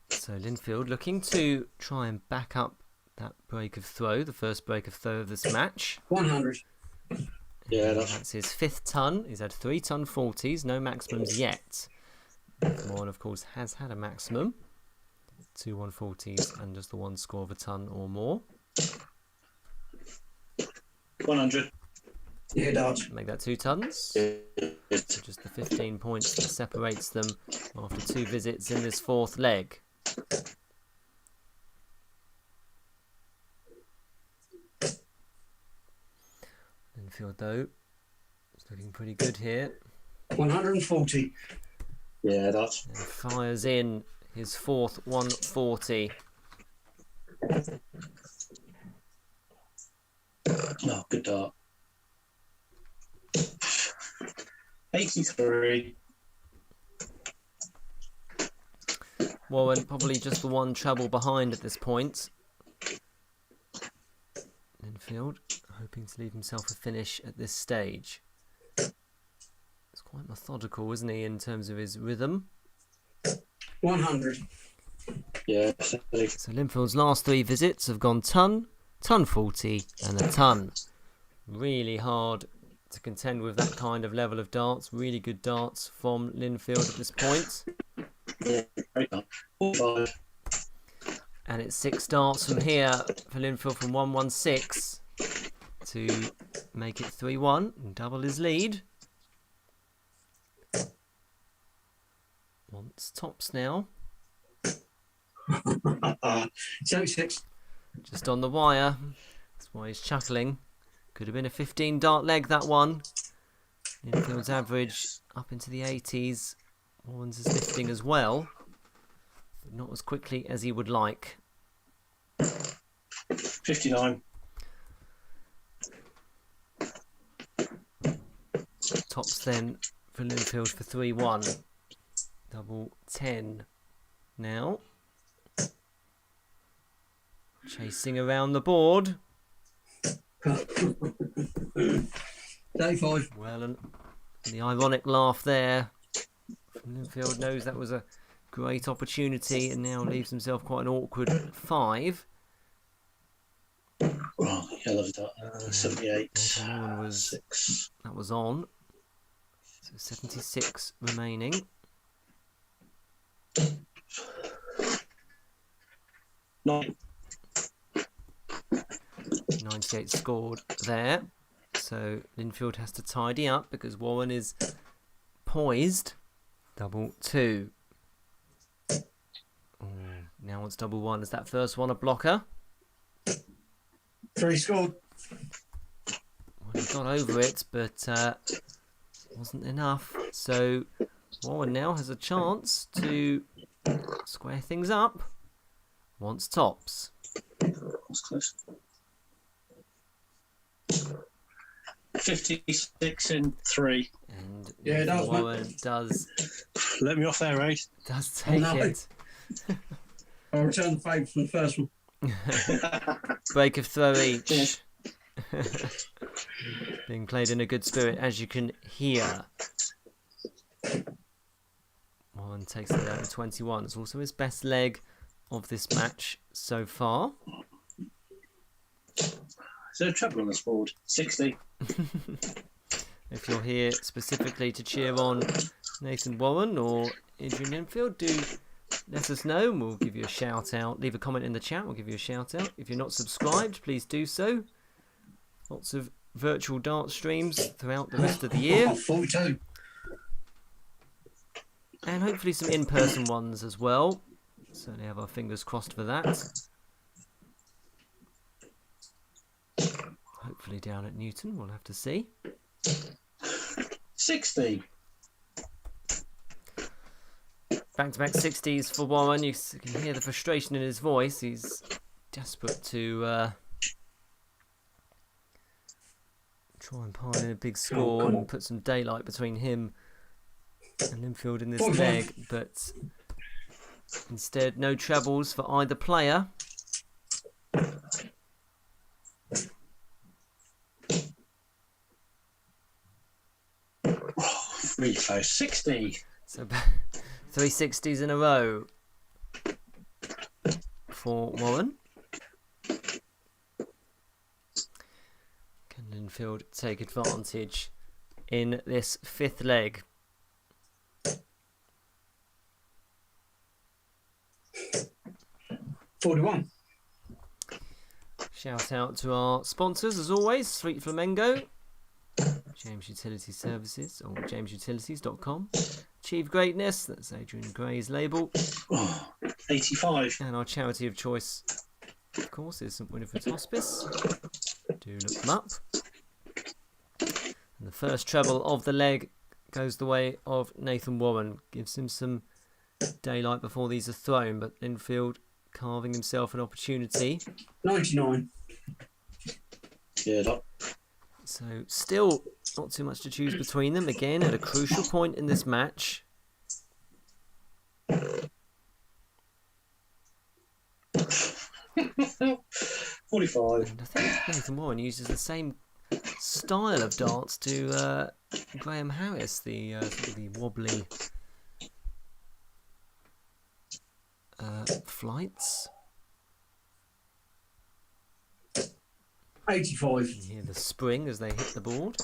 So Linfield looking to try and back up that break of throw, the first break of throw of this match.
100.
Yeah,
That's his 5th ton. He's had 3 ton 40s, no maximums yet. Warren, of course, has had a maximum. 2 140s and just the one score of a ton or more.
100.
Yeah, darts.
Make that 2 tons.
Yeah.
So just the 15 points that separates them after 2 visits in this 4th leg. Linfield, though, is looking pretty good here.
140.
Yeah, that's.
And fires in his 4th 140.
Oh, good dart. 83.
Warren probably just the one treble behind at this point. Linfield hoping to leave himself a finish at this stage. It's quite methodical, isn't he, in terms of his rhythm?
100.
Yeah,
So Linfield's last 3 visits have gone ton, ton 40 and a ton. Really hard to contend with that kind of level of darts. Really good darts from Linfield at this point.
yeah, great dart. 45.
And it's 6 darts from here for Linfield from 116 to make it 3-1 and double his lead. Wants tops now.
76.
Just on the wire. That's why he's chuckling. Could have been a 15 dart leg, that one. Linfield's average up into the 80s. Warren's is lifting as well, but not as quickly as he would like.
59.
Tops then for Linfield for 3-1. Double 10 now. Chasing around the board.
35.
Well, and the ironic laugh there from Linfield knows that was a great opportunity and now leaves himself quite an awkward 5.
Oh, yeah, I love that. 78.
Nathan Warren was
6.
that was on. So 76 remaining.
9.
98 scored there. So Linfield has to tidy up because Warren is poised. Double 2. Oh, now it's double 1. Is that first one a blocker?
3 scored.
Well, he got over it, but wasn't enough. So Warren now has a chance to square things up. Wants tops.
That's close. 56 in 3.
And
Yeah, that was
Warren does
Let me off there, eh?
take
no.
it.
I'll return the favour from the first one.
Break of throw each. Being played in a good spirit, as you can hear. Warren takes it out in 21. It's also his best leg of this match so far.
Is there a treble on this board? 60.
If you're here specifically to cheer on Nathan Warren or Adrian Linfield, do let us know and we'll give you a shout out. Leave a comment in the chat, we'll give you a shout out. If you're not subscribed, please do so. Lots of virtual dart streams throughout the rest of the year.
42.
And hopefully some in-person ones as well. Certainly have our fingers crossed for that. Hopefully down at Newton, we'll have to see.
60.
Back-to-back 60s for Warren. You can hear the frustration in his voice. He's desperate to try and pile in a big score and put some daylight between him and Linfield in this leg. But instead, no trebles for either player.
Really close. 60.
So 3 60s in a row for Warren. Can Linfield take advantage in this 5th leg?
$41.
Shout out to our sponsors as always, Sweet Flamengo, James Utility Services or jamesutilities.com. Achieve Greatness, that's Adrian Gray's label.
Oh, 85.
And our charity of choice, of course, is St Winifred's Hospice. Do look them up. And the first treble of the leg goes the way of Nathan Warren. Gives him some daylight before these are thrown, but Linfield carving himself an opportunity.
99.
Yeah, that.
So still not too much to choose between them. Again, at a crucial point in this match.
45.
And I think Nathan Warren uses the same style of darts to Graham Harris, the sort of the wobbly flights.
85.
You hear the spring as they hit the board.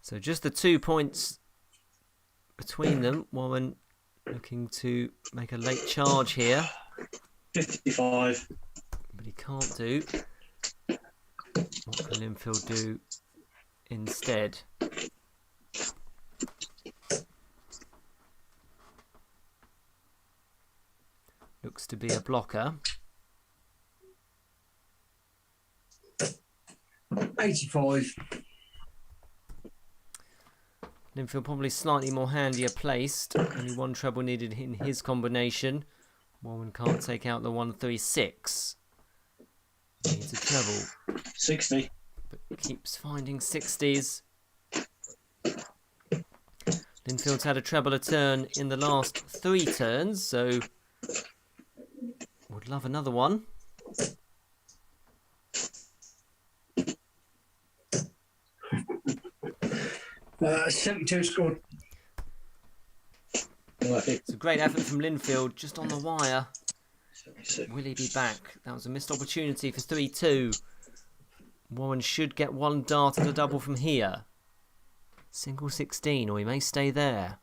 So just the 2 points between them. Warren looking to make a late charge here,
55.
but he can't do. What can Linfield do instead? Looks to be a blocker.
85.
Linfield probably slightly more handier placed. Only one treble needed in his combination. Warren can't take out the 136. Needs a treble,
60.
but keeps finding 60s. Linfield's had a treble a turn in the last 3 turns, so would love another one.
Uh, 72 scored.
It's a great effort from Linfield, just on the wire.
76.
Will he be back? That was a missed opportunity for 3-2. Warren should get one dart and a double from here. Single 16, or he may stay there.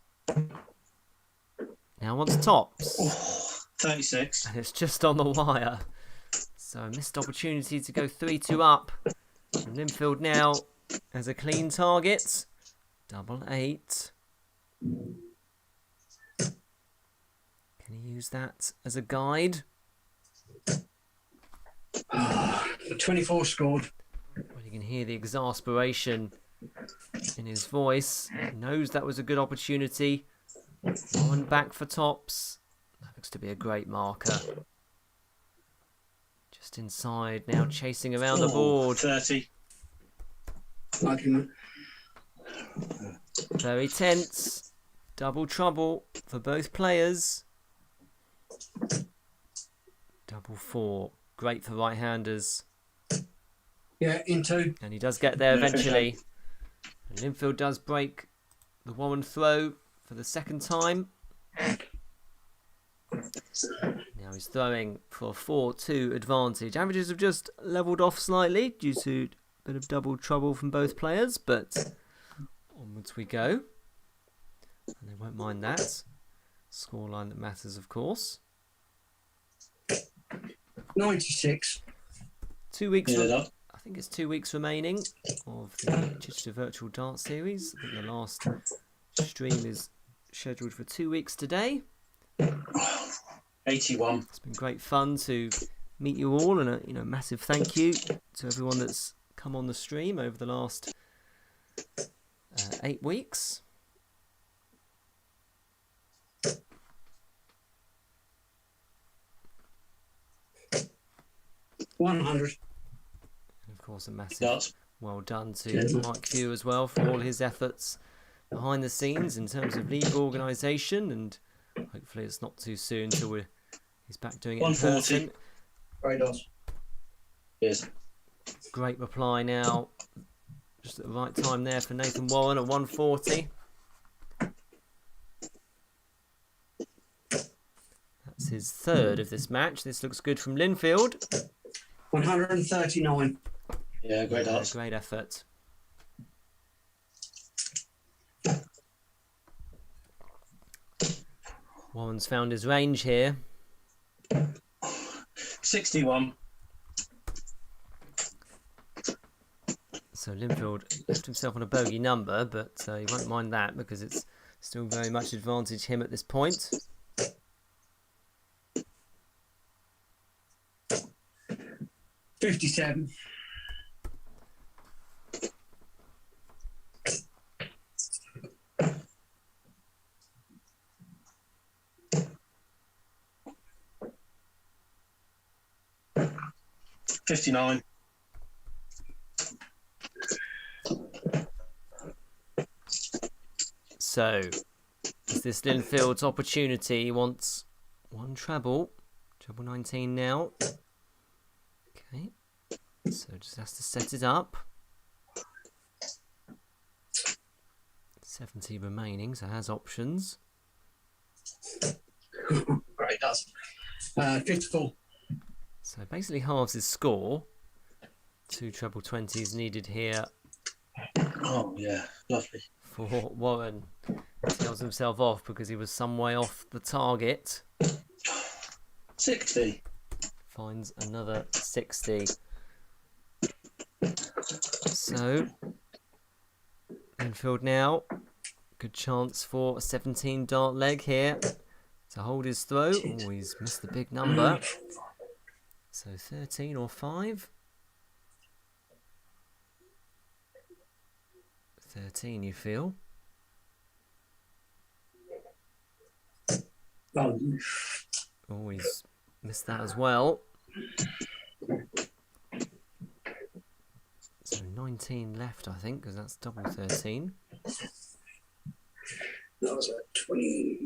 Now wants tops.
Oh, 36.
And it's just on the wire. So a missed opportunity to go 3-2 up. And Linfield now has a clean target. Double 8. Can he use that as a guide?
24 scored.
Well, you can hear the exasperation in his voice. He knows that was a good opportunity. One back for tops. That looks to be a great marker. Just inside now, chasing around the board.
30.
Argument.
Very tense. Double trouble for both players. Double 4. Great for right-handers.
Yeah, into.
And he does get there eventually. And Linfield does break the Warren throw for the second time. Now he's throwing for a 4-2 advantage. Averages have just levelled off slightly due to a bit of double trouble from both players, but onwards we go. And they won't mind that. Scoreline that matters, of course.
96.
2 weeks.
Yeah,
I think it's 2 weeks remaining of the Chichester Virtual Dart Series. I think the last stream is scheduled for 2 weeks today.
81.
It's been great fun to meet you all, and a massive thank you to everyone that's come on the stream over the last 8 weeks.
$100.
And of course, a massive
Darts.
well done to Mike Few as well for all his efforts behind the scenes in terms of league organisation, and hopefully it's not too soon till he's back doing it in
140.
person.
Great odds.
Yes.
Great reply now, just at the right time there for Nathan Warren at 140. That's his third of this match. This looks good from Linfield.
139.
Yeah, great darts.
Great effort. Warren's found his range here.
61.
So Linfield left himself on a bogey number, but he won't mind that because it's still very much advantage him at this point.
$57.
$59.
So, is this Linfield's opportunity? He wants one treble. Treble 19 now. Okay. So, just has to set it up. 70 remaining, so has options.
Great odds. 54.
So, basically halves his score. 2 treble 20s needed here
Oh, yeah. Lovely.
for Warren. Tells himself off because he was some way off the target.
60.
Finds another 60. So, Linfield now. Good chance for a 17 dart leg here to hold his throw. Oh, he's missed the big number. So 13 or 5. 13, you feel?
Oh,
Oh, he's missed that as well. So 19 left, I think, because that's double 13.
that was at 20,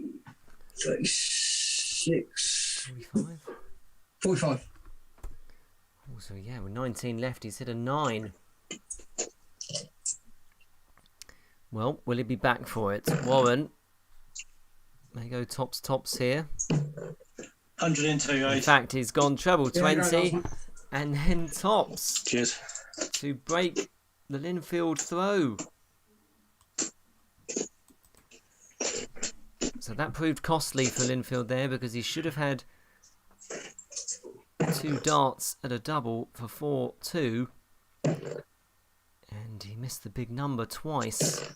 36,
45.
45.
Also, yeah, with 19 left, he's hit a 9. Well, will he be back for it? Warren may go tops here.
102,
In
guys.
fact, he's gone treble
Yeah,
20
great dance, mate.
and then tops
Cheers.
to break the Linfield throw. So that proved costly for Linfield there, because he should have had 2 darts at a double for 4-2. And he missed the big number twice,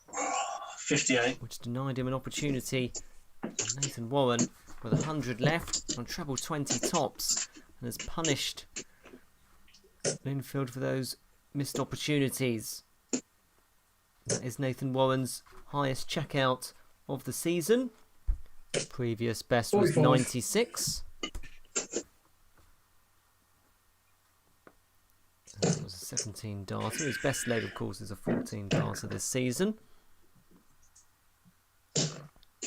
58.
which denied him an opportunity. And Nathan Warren with 100 left on treble 20 tops and has punished Linfield for those missed opportunities. That is Nathan Warren's highest checkout of the season. Previous best was
45.
96. That was a 17 darter. His best leg, of course, is a 14 darter this season.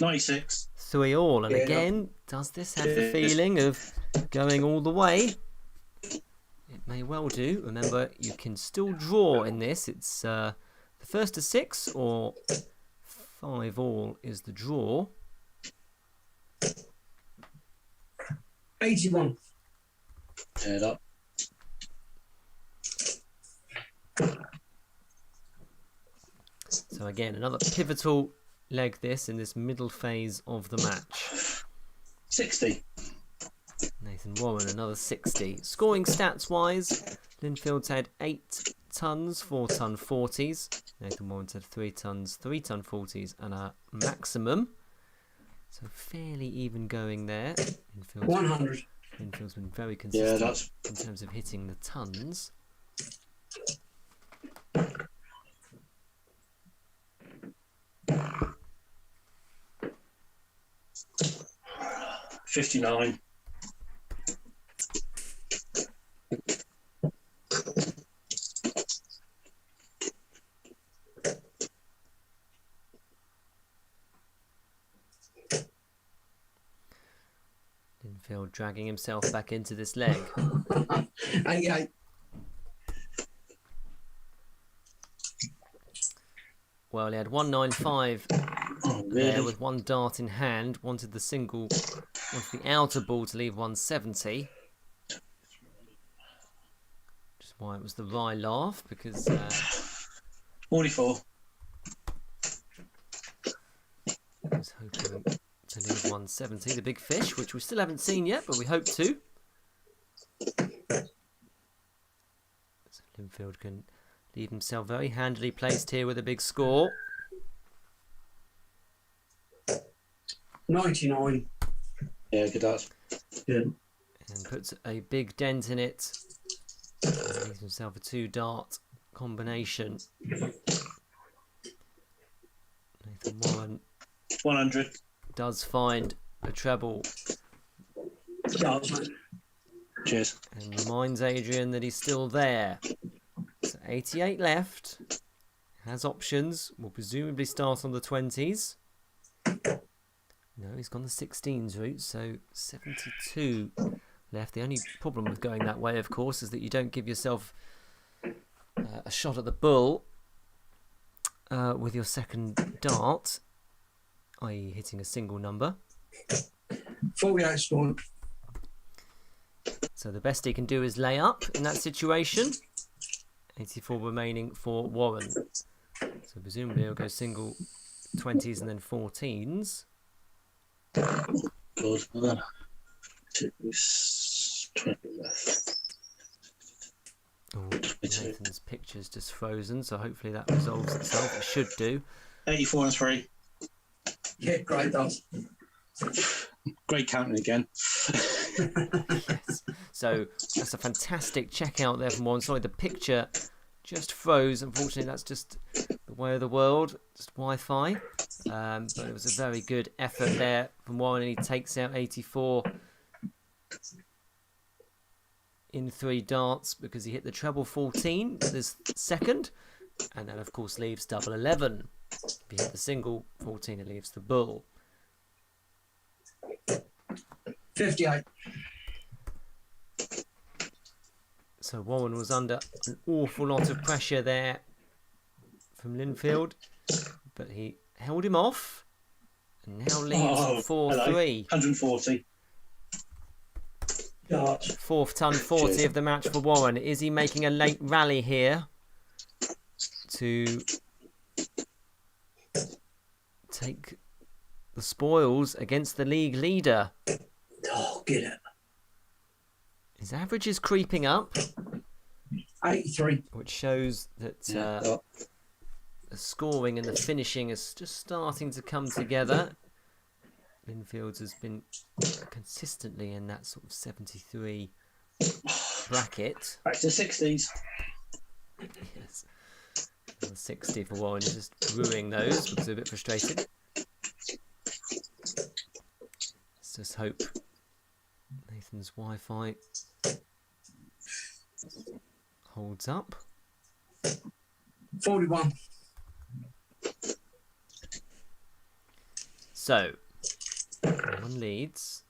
96.
3 all, and
Yeah.
again, does this have the feeling of going all the way? It may well do. Remember, you can still draw in this. It's the first to 6 or 5 all is the draw.
81.
Head up.
So again, another pivotal leg this in this middle phase of the match.
60.
Nathan Warren, another 60. Scoring stats wise, Linfield's had 8 tons, 4 ton 40s. Nathan Warren's had 3 tons, 3 ton 40s, and a maximum. So fairly even going there.
100.
Linfield's been very
Yeah,
consistent
that's
in terms of hitting the tons.
$59.
Linfield dragging himself back into this leg.
88.
Well, he had 195
Oh,
there
really?
with 1 dart in hand. Wanted the single, wanted the outer ball to leave 170. Which is why it was the wry laugh, because
44.
I was hoping to leave 170, the big fish, which we still haven't seen yet, but we hope to. So Linfield can leave himself very handily placed here with a big score.
99.
Yeah, good dance.
Good.
And puts a big dent in it. And leaves himself a 2 dart combination. Nathan Warren
100.
does find a treble
Does, mate.
Cheers.
and reminds Adrian that he's still there. So 88 left. Has options. Will presumably start on the 20s. No, he's gone the 16s route, so 72 left. The only problem with going that way, of course, is that you don't give yourself a shot at the bull with your second dart, i.e. hitting a single number.
48 scored.
So the best he can do is lay up in that situation. 84 remaining for Warren. So presumably he'll go single 20s and then 14s.
Good. 20 left.
Oh, Nathan's picture's just frozen, so hopefully that resolves itself. It should do.
84 and 3.
Yeah, great dance.
Great counting again.
Yes. So that's a fantastic checkout there from Warren. Sorry, the picture just froze. Unfortunately, that's just the way of the world, just Wi-Fi. But it was a very good effort there from Warren, and he takes out 84 in 3 darts because he hit the treble 14 with his second, and then of course leaves double 11. If he hit the single 14, it leaves the bull.
58.
So Warren was under an awful lot of pressure there from Linfield, but he held him off and now leads 4-3.
140.
Darts.
Fourth ton 40
Cheers.
of the match for Warren. Is he making a late rally here to take the spoils against the league leader?
Oh, get it.
His average is creeping up,
83.
which shows that the scoring and the finishing is just starting to come together. Linfield's has been consistently in that sort of 73 bracket.
Back to 60s.
Yes. 60 for Warren. He's just brewing those because they're a bit frustrated. Let's just hope Nathan's Wi-Fi holds up.
41.
So, Warren leads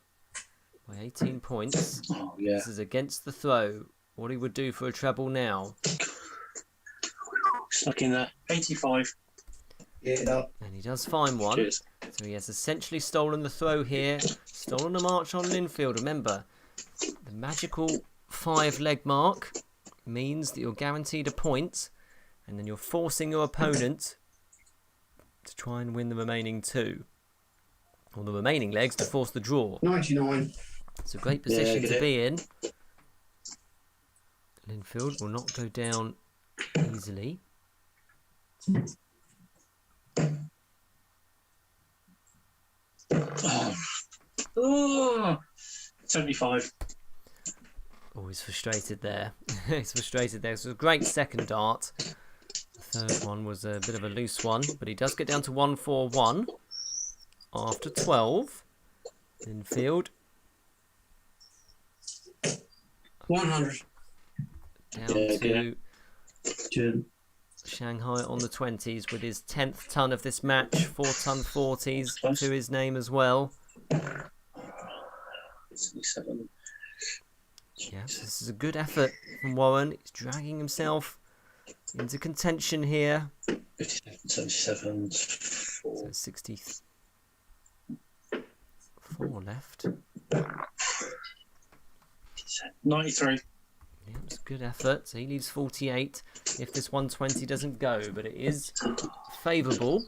by 18 points.
Oh, yeah.
This is against the throw. What he would do for a treble now.
Stuck in there. 85.
Get it up.
And he does find one.
Cheers.
So he has essentially stolen the throw here. Stolen the march on Linfield. Remember, the magical 5-leg mark means that you're guaranteed a point, and then you're forcing your opponent to try and win the remaining 2. Or the remaining legs to force the draw.
99.
It's a great position
get
to
it.
be in. Linfield will not go down easily.
Oh, 75.
Oh, he's frustrated there. He's frustrated there. It was a great second dart. The third one was a bit of a loose one, but he does get down to 141 after 12. Linfield
100.
down
Yeah,
to
Good.
Shanghai on the 20s with his 10th ton of this match. 4 ton 40s to his name as well.
77.
Yes, this is a good effort from Warren. He's dragging himself into contention here.
57, 77.
So 64 left.
93.
Yeah, it's a good effort. So he leaves 48 if this 120 doesn't go, but it is favourable.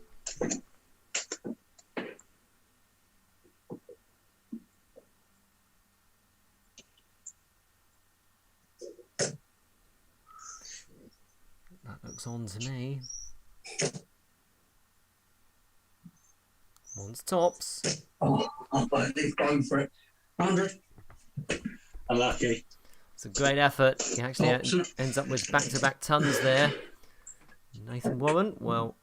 That looks on to me. One's tops.
Oh, they've gone for it. 100.
Unlucky.
It's a great effort. He actually
Tops.
ends up with back-to-back tons there. Nathan Warren, well,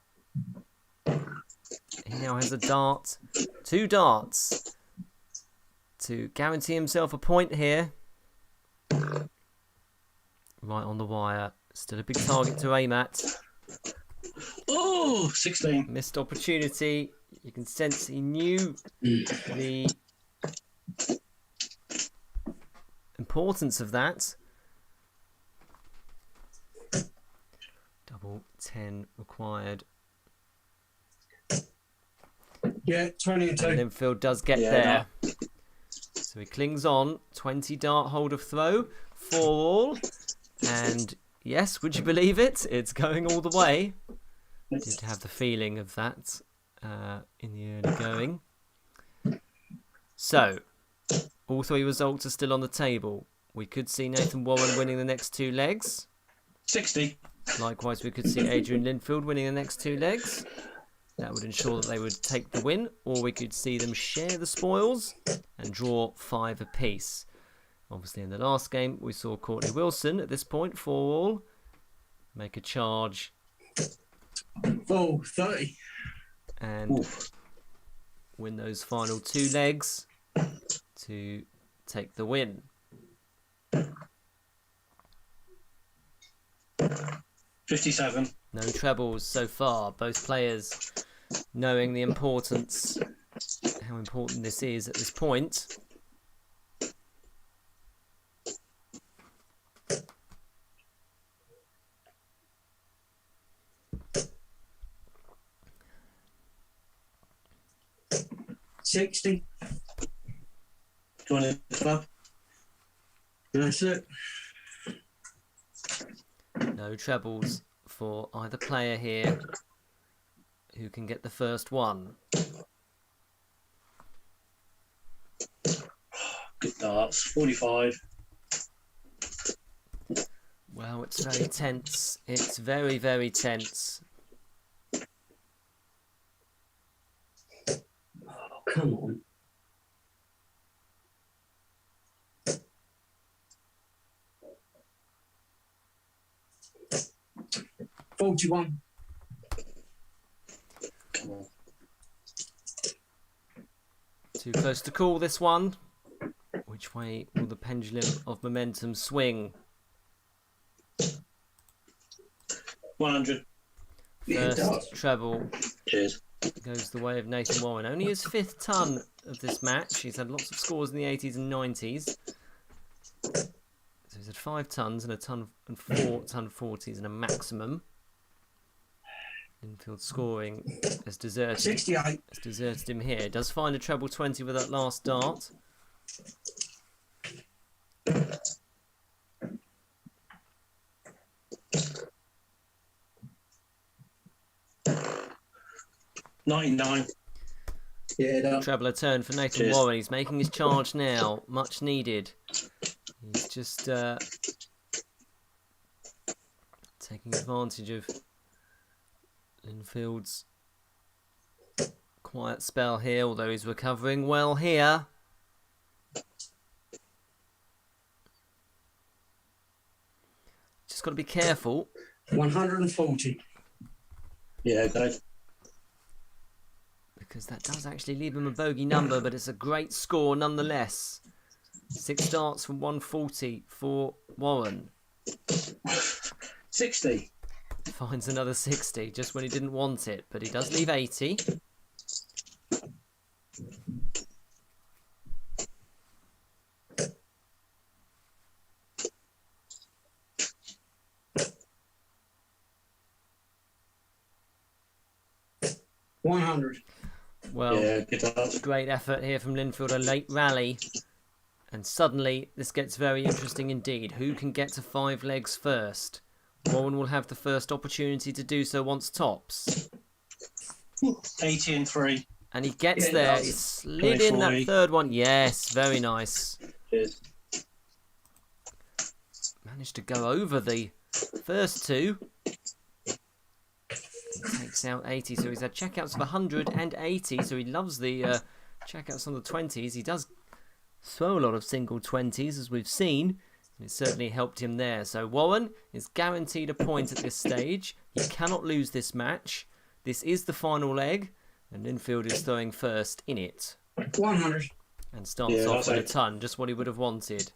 he now has a dart, 2 darts to guarantee himself a point here. Right on the wire. Still a big target to aim at.
Oh, 16.
Missed opportunity. You can sense he knew the importance of that. Double 10 required.
Yeah, 20 and 2.
Linfield does get
Yeah,
there. So he clings on. 20 dart hold of throw. 4 all. And yes, would you believe it? It's going all the way. Did have the feeling of that in the early going. So, all 3 results are still on the table. We could see Nathan Warren winning the next 2 legs.
60.
Likewise, we could see Adrian Linfield winning the next 2 legs. That would ensure that they would take the win. Or we could see them share the spoils and draw 5 apiece. Obviously, in the last game, we saw Courtney Wilson at this point, 4 all. make a charge,
Full 30.
and
Oof.
win those final 2 legs to take the win.
57.
No trebles so far. Both players knowing the importance, how important this is at this point.
$60.
Joining the club.
That's it.
No trebles for either player here. Who can get the first one?
Good darts. 45.
Well, it's very tense. It's very, very tense.
Oh, come on. $41.
Come on.
Too close to call this one. Which way will the pendulum of momentum swing?
100.
First treble
Cheers.
goes the way of Nathan Warren. Only his 5th ton of this match. He's had lots of scores in the 80s and 90s. So he's had 5 tons and a ton and 4 ton 40s and a maximum. Infield scoring has deserted
68.
him here. Does find a treble 20 with that last dart.
$99.
Yeah, done.
Treble a turn for Nathan
Cheers.
Warren. He's making his charge now. Much needed. He's just taking advantage of Linfield's quiet spell here, although he's recovering well here. Just got to be careful.
140.
Yeah, okay.
Because that does actually leave him a bogey number, but it's a great score nonetheless. 6 darts from 140 for Warren.
60.
Finds another 60 just when he didn't want it, but he does leave 80.
$100.
Well,
Yeah, good darts.
great effort here from Linfield, a late rally. And suddenly, this gets very interesting indeed. Who can get to 5 legs first? Warren will have the first opportunity to do so once tops.
80 and 3.
And he gets
Yeah,
there.
nice.
He slid in that
20.
3rd one. Yes, very nice.
Cheers.
Managed to go over the first 2. Takes out 80, so he's had checkouts of 100 and 80, so he loves the checkouts on the 20s. He does throw a lot of single 20s, as we've seen, and it certainly helped him there. So Warren is guaranteed a point at this stage. He cannot lose this match. This is the final leg, and Linfield is throwing first in it.
100.
And starts
Yeah,
off
that's
with a
it.
ton, just what he would have wanted.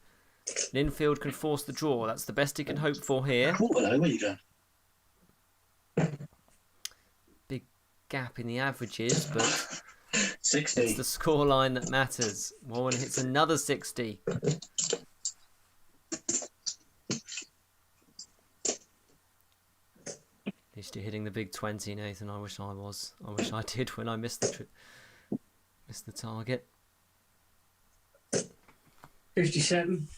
Linfield can force the draw. That's the best he can hope for here.
Oh, hello, where you going?
Big gap in the averages, but
60.
it's the scoreline that matters. Warren hits another 60. At least you're hitting the big 20, Nathan. I wish I was. I wish I did when I missed the target.
57.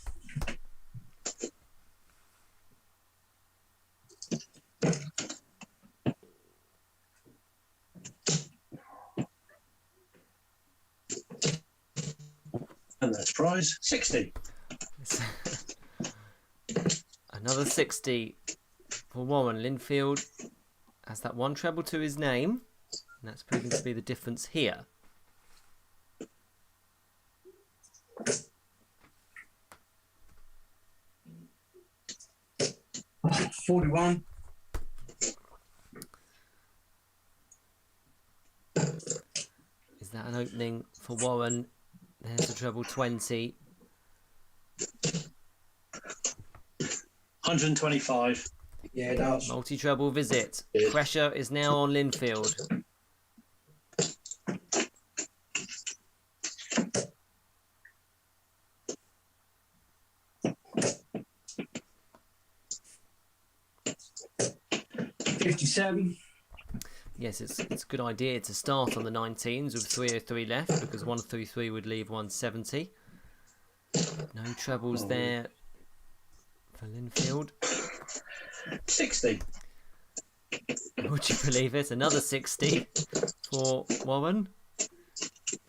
And that's prize. 60.
Another 60 for Warren. Linfield has that 1 treble to his name, and that's proving to be the difference here.
Oh, 41.
opening for Warren. There's the treble 20.
125.
Yeah, it does.
Multi-treble visit.
Yeah.
Pressure is now on Linfield.
$57.
Yes, it's a good idea to start on the 19s with 303 left because 133 would leave 170. No trebles there for Linfield.
60.
Would you believe it? Another 60 for Warren.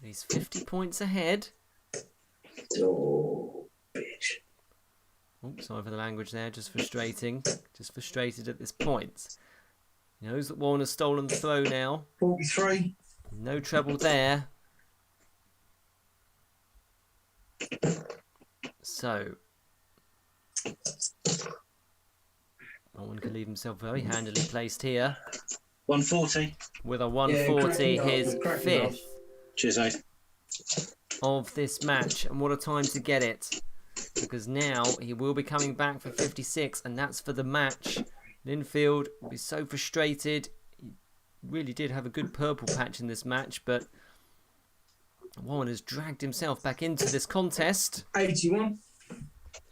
He's 50 points ahead.
Oh, bitch.
Oh, sorry for the language there. Just frustrating. Just frustrated at this point. He knows that Warren has stolen the throw now.
43.
No treble there. So, Warren can leave himself very handily placed here
140.
with a 140,
Yeah,
his
cracking
fifth
Cheers, mate.
of this match. And what a time to get it. Because now he will be coming back for 56, and that's for the match. Linfield will be so frustrated. He really did have a good purple patch in this match, but Warren has dragged himself back into this contest.
81.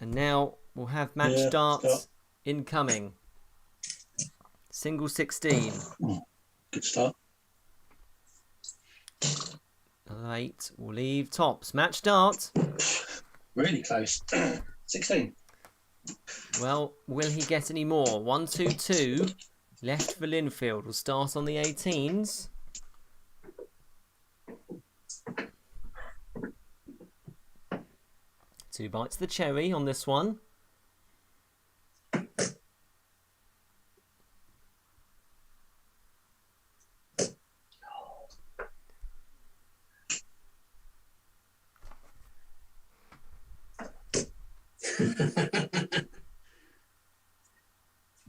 And now we'll have match
Yeah,
starts
start.
incoming. Single 16.
Good start.
Another 8 will leave tops. Match start.
Really close. 16.
Well, will he get any more? 1, 2, 2. Left for Linfield. We'll start on the 18s. Two bites of the cherry on this one.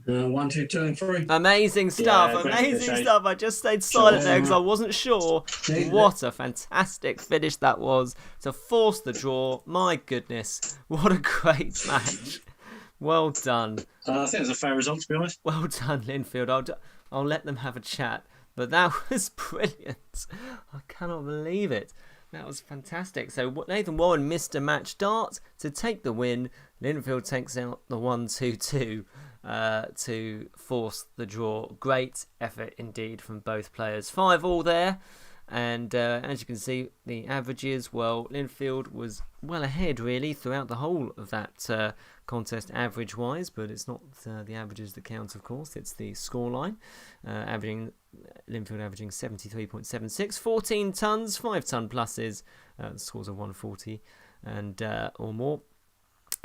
One, two, two, and three.
Amazing stuff,
Yeah, great
amazing
finish, eh?
stuff. I just stayed silent there because I
Sure.
wasn't sure.
Neither.
What a fantastic finish that was to force the draw. My goodness, what a great match. Well done.
I think it was a fair result, to be honest.
Well done, Linfield. I'll let them have a chat. But that was brilliant. I cannot believe it. That was fantastic. So Nathan Warren missed a match start to take the win. Linfield takes out the 1-2-2 to force the draw. Great effort indeed from both players. 5-all there. And as you can see, the averages, well, Linfield was well ahead really throughout the whole of that contest average-wise, but it's not the averages that count, of course. It's the scoreline. Linfield averaging 73.76, 14 tons, 5-ton pluses, scores of 140 and or more.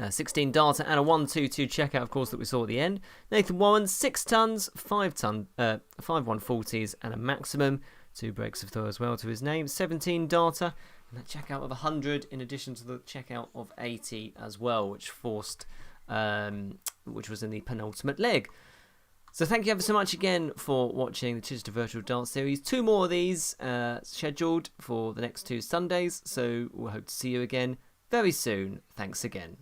16 data and a 1-2-2 checkout, of course, that we saw at the end. Nathan Warren, 6 tons, 5 140s, and a maximum. 2 breaks of throw as well to his name. 17 data and a checkout of 100, in addition to the checkout of 80 as well, which forced, which was in the penultimate leg. So thank you ever so much again for watching the Chichester Virtual Dance Series. 2 more of these scheduled for the next 2 Sundays, so we'll hope to see you again very soon. Thanks again.